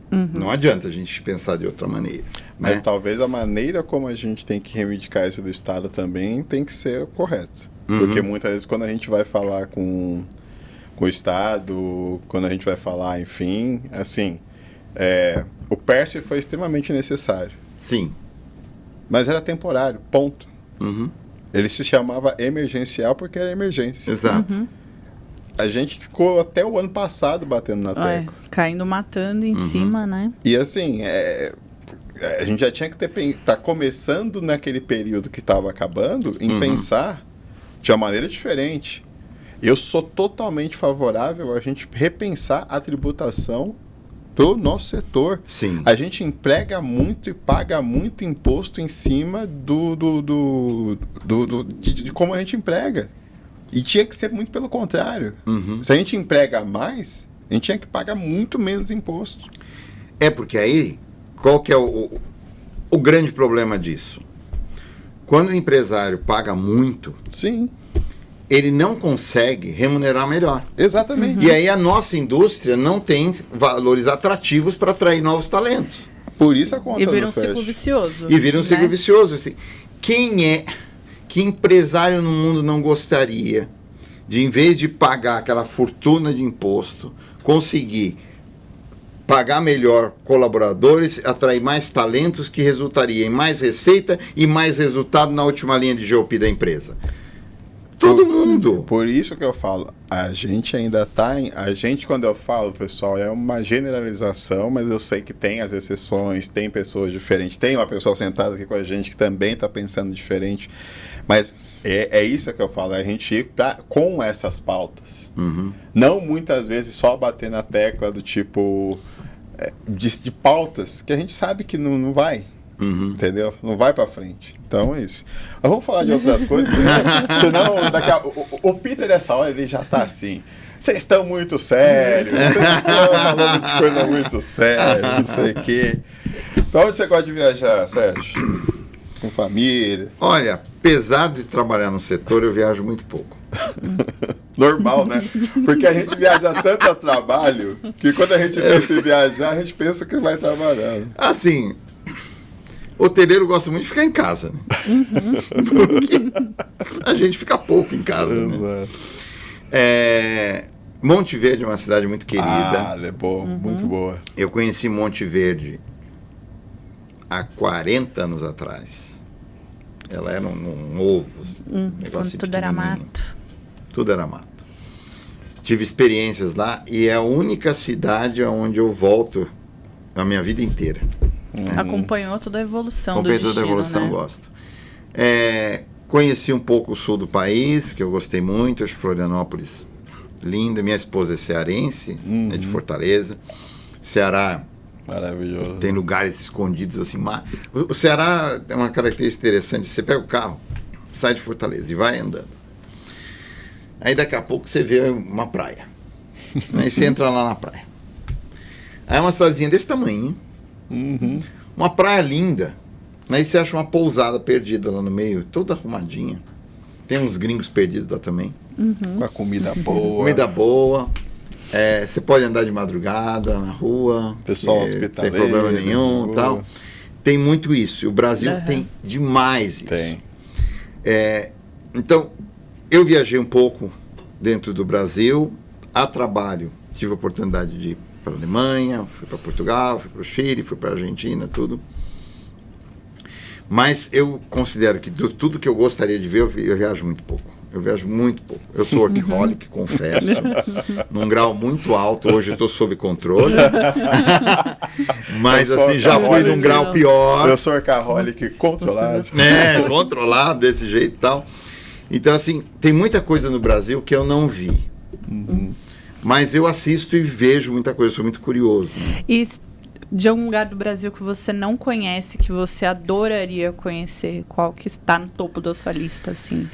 Não adianta a gente pensar de outra maneira. Mas né? talvez a maneira como a gente tem que reivindicar isso do Estado também tem que ser correto. Porque muitas vezes quando a gente vai falar com o Estado, quando a gente vai falar, enfim, assim, o PERSE foi extremamente necessário. Sim. Mas era temporário, ponto. Ele se chamava emergencial porque era emergência. Exato. A gente ficou até o ano passado batendo na tecla. Caindo, matando em cima, né? E assim, a gente já tinha que tá começando naquele período que estava acabando em pensar de uma maneira diferente. Eu sou totalmente favorável a gente repensar a tributação do nosso setor. Sim. A gente emprega muito e paga muito imposto em cima de como a gente emprega. E tinha que ser muito pelo contrário. Se a gente emprega mais, a gente tinha que pagar muito menos imposto. Porque aí, qual que é o grande problema disso? Quando o empresário paga muito, Sim. ele não consegue remunerar melhor. Exatamente. E aí a nossa indústria não tem valores atrativos para atrair novos talentos. Por isso a conta E vira não um ciclo fecha. vicioso. E vira um ciclo né? vicioso. Assim. Que empresário no mundo não gostaria de, em vez de pagar aquela fortuna de imposto, conseguir pagar melhor colaboradores, atrair mais talentos que resultaria em mais receita e mais resultado na última linha de GOP da empresa? Todo mundo. Por isso que eu falo, a gente ainda está a gente, quando eu falo, pessoal, é uma generalização, mas eu sei que tem as exceções, tem pessoas diferentes, tem uma pessoa sentada aqui com a gente que também está pensando diferente, mas é isso que eu falo, a gente ir com essas pautas. Não muitas vezes só bater na tecla do tipo de pautas que a gente sabe que não vai. Entendeu? Não vai pra frente. Então é isso. Mas vamos falar de outras coisas, senão o Peter nessa hora ele já tá assim. Vocês estão muito sérios, vocês estão falando de coisa muito séria, não sei o quê. Pra onde você gosta de viajar, Sérgio? Com família? Olha, apesar de trabalhar no setor, eu viajo muito pouco. Normal, né? Porque a gente viaja tanto a trabalho que quando a gente pensa em viajar, a gente pensa que vai trabalhar. Assim, hoteleiro gosta muito de ficar em casa, né? Porque a gente fica pouco em casa, né? Monte Verde é uma cidade muito querida. Ela é boa, muito boa. Eu conheci Monte Verde há 40 anos atrás. Ela era um ovo. Tudo era mato. Tudo era mato. tive experiências lá e é a única cidade onde eu volto a minha vida inteira. Acompanhou toda a evolução do Acompanhei destino, toda a evolução, né? gosto. Conheci um pouco o sul do país, que eu gostei muito, acho Florianópolis linda. Minha esposa é cearense, é de Fortaleza. Ceará Maravilhoso. tem lugares escondidos assim. O Ceará é uma característica interessante. Você pega o carro, sai de Fortaleza e vai andando. Aí daqui a pouco você vê uma praia. Aí você entra lá na praia. Aí é uma cidadezinha desse tamanho. Uma praia linda. Aí você acha uma pousada perdida lá no meio, toda arrumadinha. Tem uns gringos perdidos lá também. Com a comida boa. Comida boa. Você pode andar de madrugada na rua. Pessoal Não hospitaleiro. tem problema nenhum, boa. tal. Tem muito isso. E o Brasil tem demais isso. Tem. Então, eu viajei um pouco dentro do Brasil, a trabalho. Tive a oportunidade de ir para a Alemanha, fui para Portugal, fui para o Chile, fui para a Argentina, tudo. Mas eu considero que tudo que eu gostaria de ver, eu viajo muito pouco. Eu viajo muito pouco. Eu sou workaholic, confesso, num grau muito alto. Hoje eu estou sob controle. Mas assim, já fui num grau pior. Eu sou workaholic controlado. Controlado desse jeito e tal. Então, assim, tem muita coisa no Brasil que eu não vi. Mas eu assisto e vejo muita coisa, eu sou muito curioso. Né? E de um lugar do Brasil que você não conhece, que você adoraria conhecer, qual que está no topo da sua lista, assim?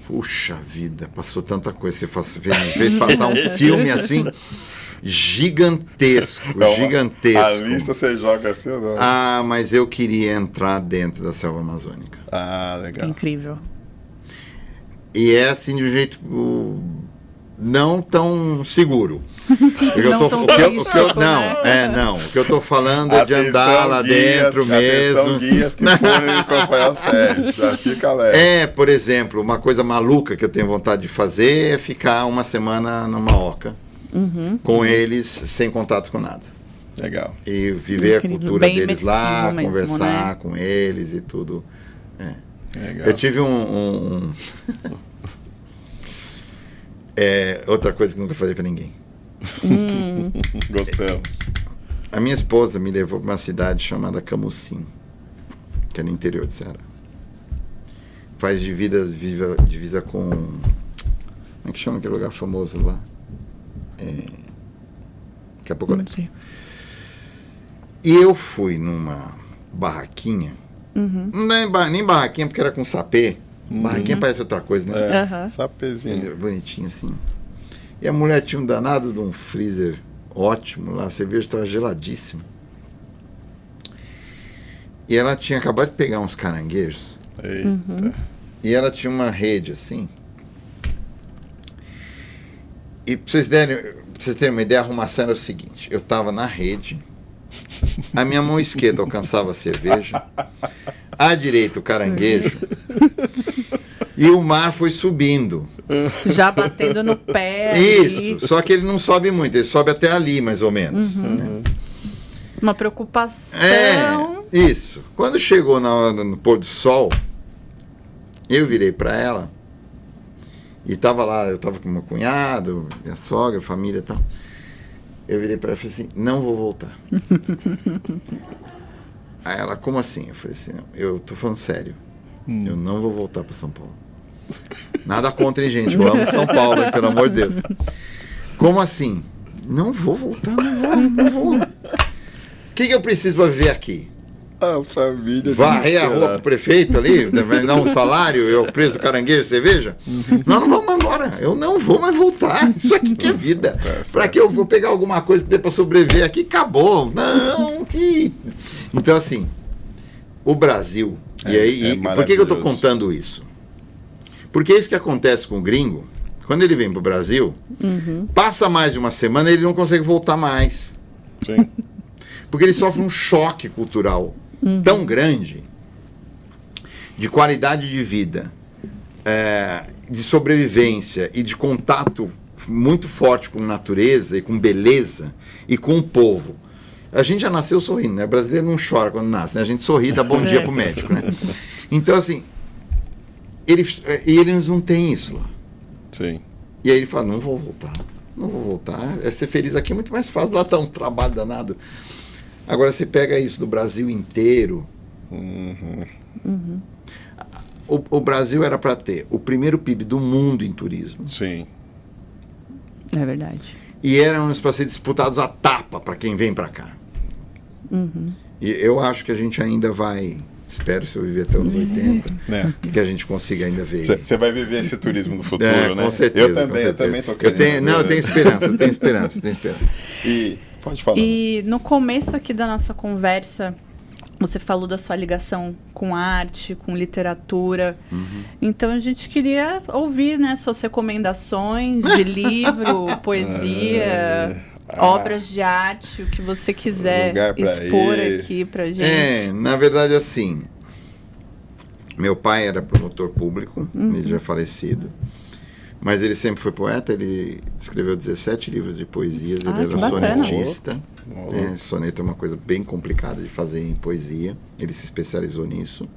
Puxa vida, passou tanta coisa. Você fez passar um filme assim, gigantesco, gigantesco. A lista você joga assim ou não? Mas eu queria entrar dentro da selva amazônica. Legal. Incrível. E é assim de um jeito não tão seguro. O que eu tô falando é de andar lá dentro mesmo. Atenção, guias que forem acompanhar o Sérgio, já fica leve. Por exemplo, uma coisa maluca que eu tenho vontade de fazer é ficar uma semana numa oca, com eles, sem contato com nada. Legal. E viver Incrível. a cultura Bem deles lá, mesmo, conversar né? com eles e tudo. Legal. Eu tive outra coisa que nunca falei pra ninguém. Gostamos. A minha esposa me levou para uma cidade chamada Camusim, que é no interior do Ceará. Faz divisa com... Como é que chama aquele lugar famoso lá? Daqui a pouco eu lembro. E eu fui numa barraquinha. Não é nem barraquinha, porque era com sapê. Barraquinha parece outra coisa, né? Sapezinho. Bonitinho assim. E a mulher tinha um danado de um freezer ótimo lá, a cerveja estava geladíssima. E ela tinha acabado de pegar uns caranguejos. Eita. E ela tinha uma rede assim. E pra vocês terem uma ideia, a arrumação era o seguinte: eu estava na rede, a minha mão esquerda alcançava a cerveja, à direita o caranguejo, e o mar foi subindo. Já batendo no pé. Isso, só que ele não sobe muito, ele sobe até ali, mais ou menos. Né? Uma preocupação. Isso. Quando chegou no pôr do sol, eu virei para ela, e tava lá, eu tava com meu cunhado, minha sogra, família e tal. Eu virei para ela e falei assim: não vou voltar. Aí ela: como assim? Eu falei assim: eu tô falando sério, eu não vou voltar para São Paulo. Nada contra, hein, gente? Eu amo São Paulo, hein, pelo amor de Deus. Como assim? Não vou voltar, não vou. O que eu preciso para viver aqui? A família. Varrer a rua pro prefeito ali, vai dar um salário, eu preso do caranguejo, cerveja? Não vamos mais embora. Eu não vou mais voltar. Isso aqui que é vida. Para que eu vou pegar alguma coisa que dê para sobreviver aqui? Acabou. Não, que... Então, assim, o Brasil. Por que eu estou contando isso? Porque é isso que acontece com o gringo. Quando ele vem pro Brasil, passa mais de uma semana e ele não consegue voltar mais. Sim. Porque ele sofre um choque cultural tão grande, de qualidade de vida, de sobrevivência e de contato muito forte com natureza e com beleza e com o povo. A gente já nasceu sorrindo, né? O brasileiro não chora quando nasce, né? A gente sorri, dá bom dia pro médico, né? Então, assim, eles não têm isso lá. Sim. E aí ele fala, não vou voltar. É ser feliz aqui é muito mais fácil, lá tá um trabalho danado. Agora você pega isso do Brasil inteiro. O Brasil era para ter o primeiro PIB do mundo em turismo. Sim. É verdade. E eram para ser disputados a tapa para quem vem para cá. E eu acho que a gente ainda vai, espero se eu viver até os 80, que a gente consiga ainda ver. Você vai viver esse turismo no futuro, né? Com certeza. Eu também tô querendo. Eu tenho esperança, eu tenho esperança. E pode falar. E no começo aqui da nossa conversa, você falou da sua ligação com arte, com literatura. Então a gente queria ouvir, né, suas recomendações de livro, poesia, obras de arte, o que você quiser expor aqui pra gente. Na verdade, assim, meu pai era promotor público, ele já é falecido, mas ele sempre foi poeta, ele escreveu 17 livros de poesias, ele era sonetista. Soneto é uma coisa bem complicada de fazer em poesia, ele se especializou nisso.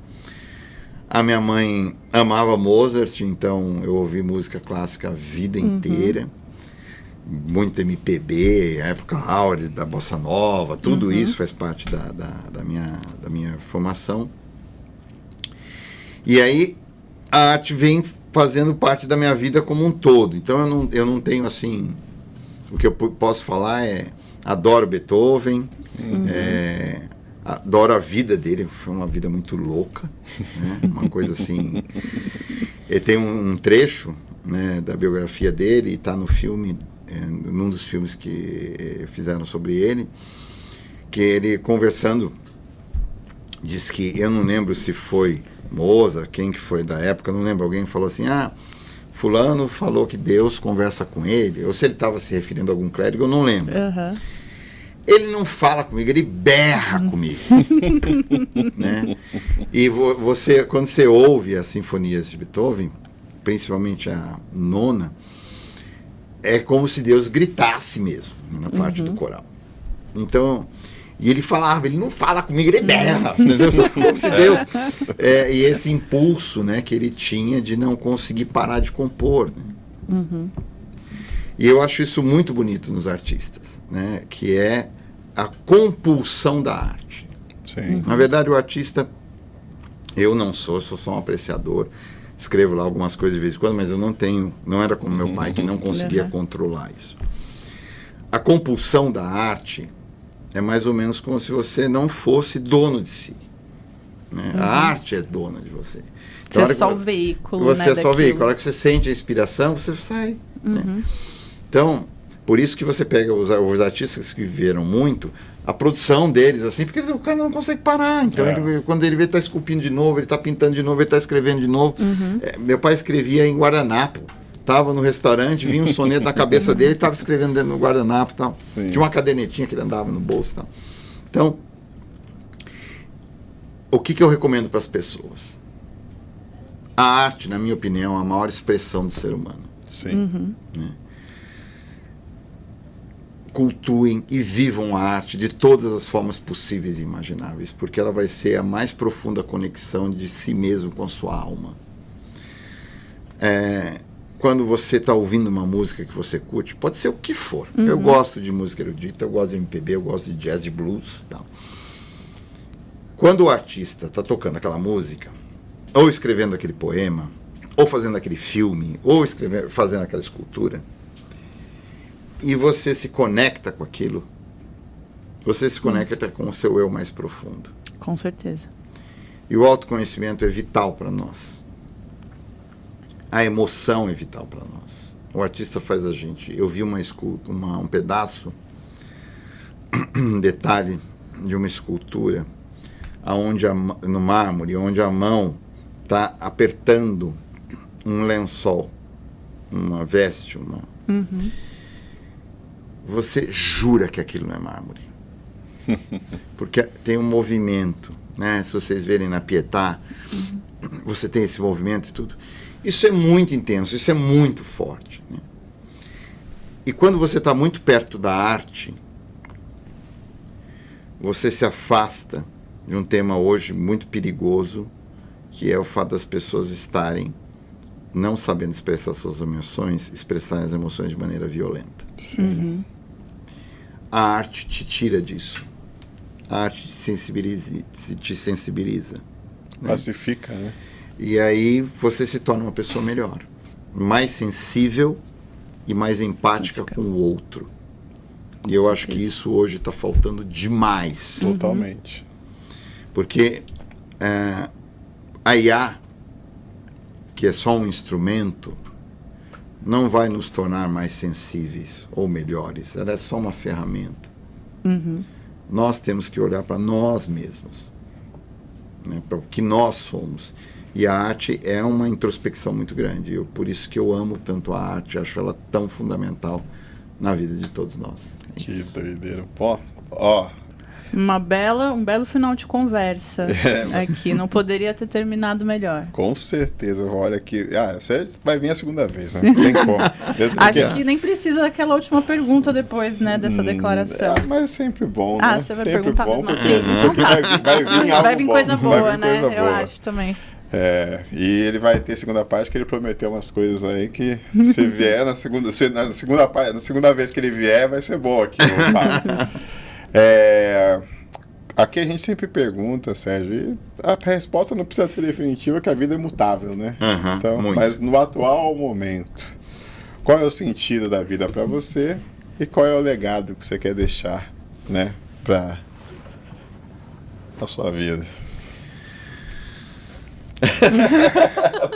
A minha mãe amava Mozart, então eu ouvi música clássica a vida inteira, muito MPB, época áurea da Bossa Nova, tudo isso faz parte da minha formação. E aí a arte vem fazendo parte da minha vida como um todo, então eu não tenho assim, o que eu posso falar é adoro Beethoven, adoro a vida dele, foi uma vida muito louca, né? Uma coisa assim. Ele tem um trecho, né, da biografia dele, e está no filme, num dos filmes que fizeram sobre ele, que ele conversando, diz que, eu não lembro se foi Mozart, quem que foi da época, não lembro, alguém falou assim, fulano falou que Deus conversa com ele, ou se ele estava se referindo a algum clérigo, eu não lembro. Ele não fala comigo, ele berra comigo. Né? E você, quando você ouve as sinfonias de Beethoven, principalmente a nona, é como se Deus gritasse mesmo, na parte do coral. Então, e ele falava, ele não fala comigo, ele berra. Entendeu? Como se Deus... e esse impulso, né, que ele tinha de não conseguir parar de compor. Né? E eu acho isso muito bonito nos artistas, né, que é a compulsão da arte. Sim. Na verdade, o artista, eu sou só um apreciador, escrevo lá algumas coisas de vez em quando, mas eu não era como meu pai, que não conseguia controlar isso. A compulsão da arte é mais ou menos como se você não fosse dono de si. Né? A arte é dona de você. Então, você é só o veículo, você né, é só o veículo. A hora que você sente a inspiração, você sai. Né? Então, por isso que você pega os artistas que viveram muito, a produção deles, assim, porque o cara não consegue parar. Então, quando ele vê, está esculpindo de novo, ele está pintando de novo, ele está escrevendo de novo. Meu pai escrevia em guardanapo. Estava no restaurante, vinha um soneto na cabeça dele, estava escrevendo dentro do guardanapo. Tal. Tinha uma cadernetinha que ele andava no bolso. Tal. Então, o que eu recomendo para as pessoas? A arte, na minha opinião, é a maior expressão do ser humano. Sim. Né? Cultuem e vivam a arte de todas as formas possíveis e imagináveis, porque ela vai ser a mais profunda conexão de si mesmo com a sua alma. Quando você está ouvindo uma música que você curte, pode ser o que for. Eu gosto de música erudita, eu gosto de MPB, eu gosto de jazz, de blues. Tal. Quando o artista está tocando aquela música, ou escrevendo aquele poema, ou fazendo aquele filme, ou fazendo aquela escultura, e você se conecta com aquilo, você se conecta com o seu eu mais profundo. Com certeza. E o autoconhecimento é vital para nós. A emoção é vital para nós. O artista faz a gente... Eu vi um pedaço, um detalhe de uma escultura, no mármore, onde a mão está apertando um lençol, uma veste, Você jura que aquilo não é mármore. Porque tem um movimento, né? Se vocês verem na Pietà, você tem esse movimento e tudo. Isso é muito intenso, isso é muito forte. Né? E quando você está muito perto da arte, você se afasta de um tema hoje muito perigoso, que é o fato das pessoas estarem não sabendo expressar suas emoções, expressar as emoções de maneira violenta. Sim. A arte te tira disso. A arte te sensibiliza. Né? Pacifica, né? E aí você se torna uma pessoa melhor, mais sensível e mais empática com o outro. E eu acho que isso hoje está faltando demais. Totalmente. Porque a IA, que é só um instrumento, não vai nos tornar mais sensíveis ou melhores. Ela é só uma ferramenta. Nós temos que olhar para nós mesmos, né, para o que nós somos. E a arte é uma introspecção muito grande. Por isso que eu amo tanto a arte, acho ela tão fundamental na vida de todos nós. Que doideira. Pô, ó. Um belo final de conversa aqui. Não poderia ter terminado melhor. Com certeza. Olha aqui. Você vai vir a segunda vez, né? Não tem como. Acho que nem precisa daquela última pergunta depois, né? Dessa declaração. Mas é sempre bom, né? Você vai sempre perguntar bom, mesmo assim? Porque vai vir algo vai vir coisa bom, boa, vai vir né? coisa Eu boa. acho também. E ele vai ter segunda parte que ele prometeu umas coisas aí que se vier na segunda vez que ele vier vai ser bom aqui. Aqui a gente sempre pergunta, Sérgio, e a resposta não precisa ser definitiva, que a vida é mutável, né? Então, mas no atual momento, qual é o sentido da vida para você e qual é o legado que você quer deixar, né, para a sua vida?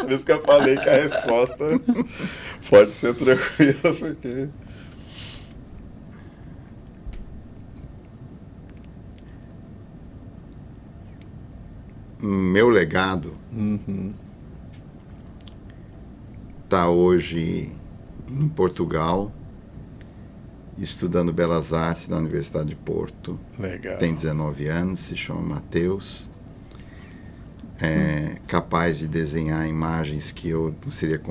Por isso que eu falei que a resposta pode ser tranquila, porque... Meu legado está hoje em Portugal, estudando Belas Artes na Universidade de Porto. Legal. Tem 19 anos, se chama Matheus. Capaz de desenhar imagens que eu não seria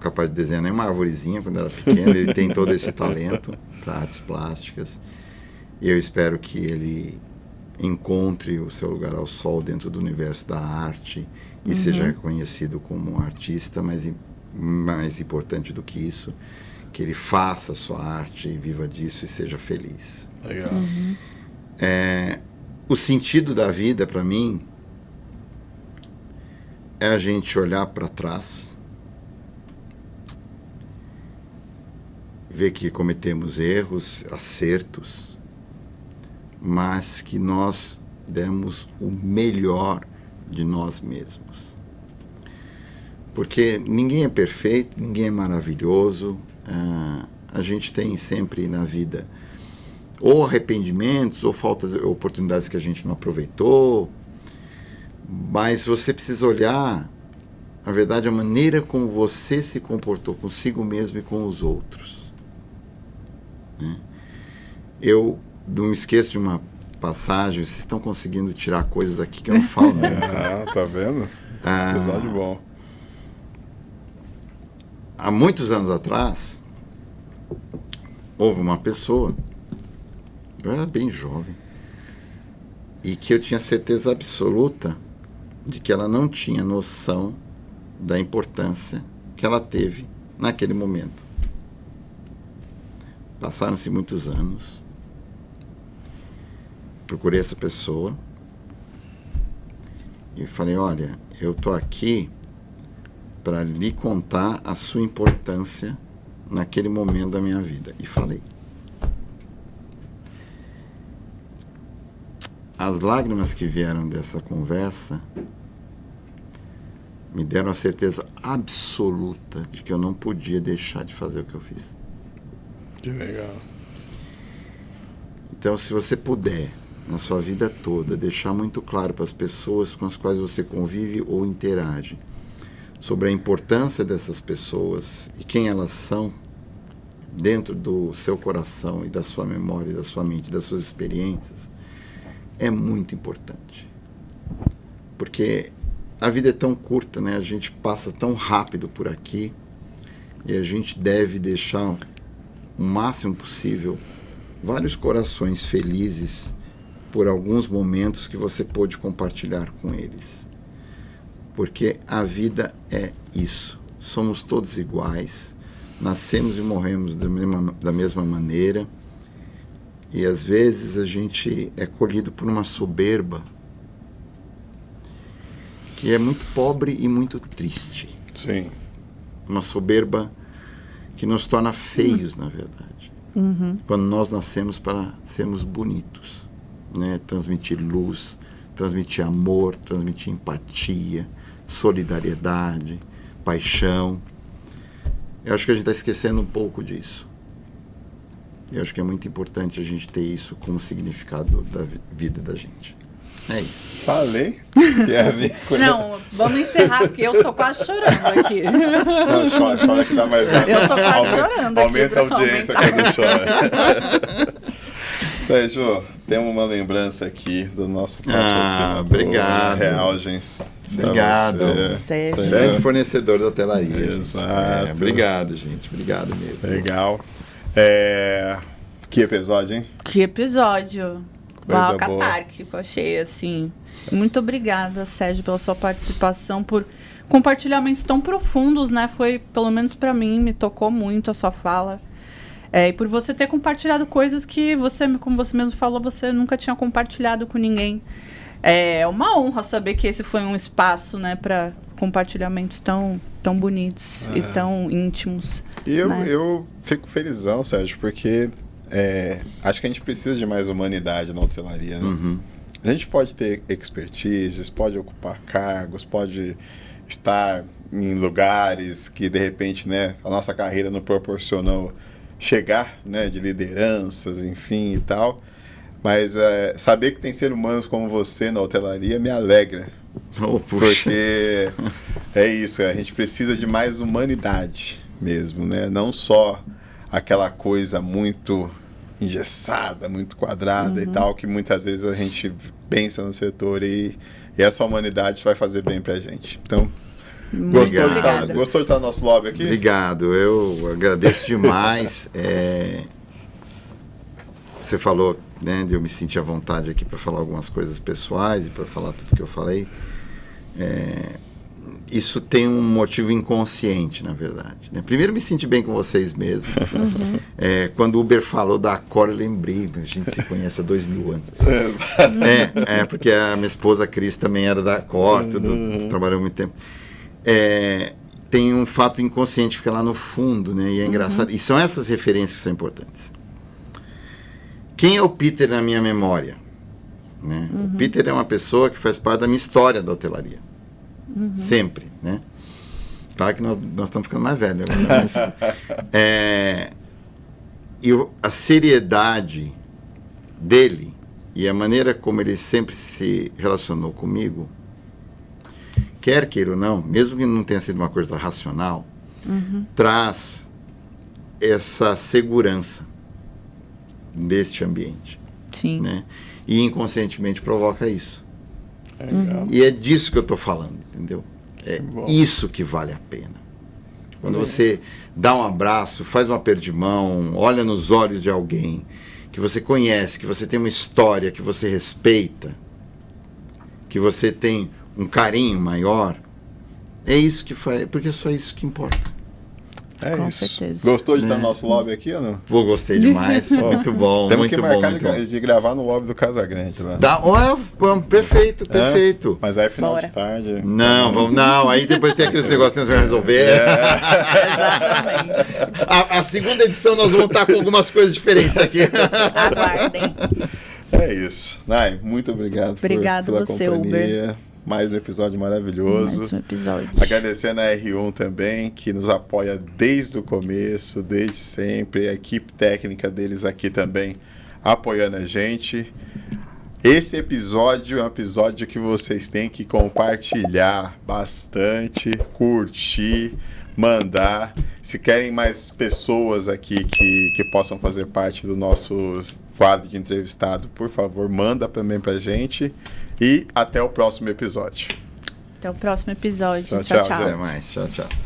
capaz de desenhar nem uma arvorezinha quando era pequeno. Ele tem todo esse talento para artes plásticas. E eu espero que ele encontre o seu lugar ao sol dentro do universo da arte e seja reconhecido como um artista, mas mais importante do que isso, que ele faça a sua arte e viva disso e seja feliz. Legal. O sentido da vida, para mim, é a gente olhar para trás, ver que cometemos erros, acertos, mas que nós demos o melhor de nós mesmos. Porque ninguém é perfeito, ninguém é maravilhoso. A gente tem sempre na vida ou arrependimentos, ou faltas, oportunidades que a gente não aproveitou. Mas você precisa olhar, na verdade, a maneira como você se comportou consigo mesmo e com os outros. Né? Eu não esqueço de uma passagem, vocês estão conseguindo tirar coisas aqui que eu não falo nunca. Tá vendo? Episódio bom. Há muitos anos atrás, houve uma pessoa, eu era bem jovem, e que eu tinha certeza absoluta de que ela não tinha noção da importância que ela teve naquele momento. Passaram-se muitos anos, procurei essa pessoa e falei, olha, eu estou aqui para lhe contar a sua importância naquele momento da minha vida. E falei. As lágrimas que vieram dessa conversa me deram a certeza absoluta de que eu não podia deixar de fazer o que eu fiz. Que legal. Então, se você puder, na sua vida toda, deixar muito claro para as pessoas com as quais você convive ou interage sobre a importância dessas pessoas e quem elas são dentro do seu coração e da sua memória, da sua mente, das suas experiências, é muito importante. Porque a vida é tão curta, né? A gente passa tão rápido por aqui e a gente deve deixar o máximo possível vários corações felizes por alguns momentos que você pôde compartilhar com eles. Porque a vida é isso. somos todos iguais, nascemos e morremos da mesma maneira, e às vezes a gente é colhido por uma soberba que é muito pobre e muito triste. Sim. Uma soberba que nos torna feios, na verdade. Quando nós nascemos para sermos bonitos, né? Transmitir luz, transmitir amor, transmitir empatia, solidariedade, paixão. Eu acho que a gente está esquecendo um pouco disso. Eu acho que é muito importante a gente ter isso como significado da vida da gente. É isso. Falei. Não, vamos encerrar, porque eu tô quase chorando aqui. Não, chora que dá mais nada. Eu tô quase chorando aqui. Aumenta a audiência quando chora. Sérgio, temos uma lembrança aqui do nosso patrocinador. Obrigado. Real, gente. Obrigado. Sérgio. Grande fornecedor da hotelaria. Exato. Obrigado, gente. Obrigado mesmo. Legal. Que episódio, hein? Que episódio. Coisa Uau, boa. catárquico, achei assim. Muito obrigada, Sérgio, pela sua participação, por compartilhamentos tão profundos, né? Foi, pelo menos pra mim, me tocou muito a sua fala. E por você ter compartilhado coisas que você, como você mesmo falou, você nunca tinha compartilhado com ninguém. É uma honra saber que esse foi um espaço, né, para compartilhamentos tão bonitos e tão íntimos. E né? eu fico felizão, Sérgio, porque acho que a gente precisa de mais humanidade na hotelaria, né? A gente pode ter expertises, pode ocupar cargos, pode estar em lugares que, de repente, né, a nossa carreira não proporcionou chegar, né, de lideranças, enfim, e tal. Mas saber que tem seres humanos como você na hotelaria me alegra. Porque é isso, a gente precisa de mais humanidade mesmo, né? Não só aquela coisa muito engessada, muito quadrada e tal, que muitas vezes a gente pensa no setor e essa humanidade vai fazer bem pra gente. Então, gostou de estar no nosso lobby aqui? Obrigado, eu agradeço demais. Você falou, né, de eu me sentir à vontade aqui para falar algumas coisas pessoais e para falar tudo que eu falei. Isso tem um motivo inconsciente, na verdade, né? Primeiro, me senti bem com vocês mesmo. Quando o Uber falou da Accor, eu lembrei, a gente se conhece há 2000 anos. Porque a minha esposa Cris também era da Accor, trabalhou muito tempo. Tem um fato inconsciente que fica lá no fundo, né? E é engraçado. E são essas referências que são importantes. Quem é o Peter na minha memória? Né? O Peter é uma pessoa que faz parte da minha história da hotelaria. Sempre, né? Claro que nós estamos ficando mais velhos agora, mas a seriedade dele e a maneira como ele sempre se relacionou comigo, quer queira ou não, mesmo que não tenha sido uma coisa racional, traz essa segurança deste ambiente. Sim. Né? E inconscientemente provoca isso. Legal. E é disso que eu estou falando, entendeu? É isso que vale a pena. Quando você dá um abraço, faz um aperto de mão, olha nos olhos de alguém que você conhece, que você tem uma história, que você respeita, que você tem um carinho maior, é isso que faz, porque é só isso que importa. Com isso. certeza. Gostou de estar no nosso lobby aqui ou não? Pô, gostei demais, muito bom. Temos muito que bom, marcar muito bom. de gravar no lobby do Casagrande lá. Perfeito, perfeito. Mas aí é final Bora. de tarde. Não, aí depois tem aqueles negócios que nós vamos resolver. Exatamente. A segunda edição nós vamos estar com algumas coisas diferentes aqui. Aguardem. É isso. Nai, muito obrigado Obrigado pela você, companhia. Mais um episódio maravilhoso. Mais um episódio. Agradecendo a R1 também, que nos apoia desde o começo, desde sempre. A equipe técnica deles aqui também apoiando a gente. Esse episódio é um episódio que vocês têm que compartilhar bastante, curtir, mandar. Se querem mais pessoas aqui que possam fazer parte do nosso quadro de entrevistado, por favor, manda também pra gente. E até o próximo episódio. Até o próximo episódio. Tchau, Tchau, tchau, tchau. Até mais, tchau, tchau.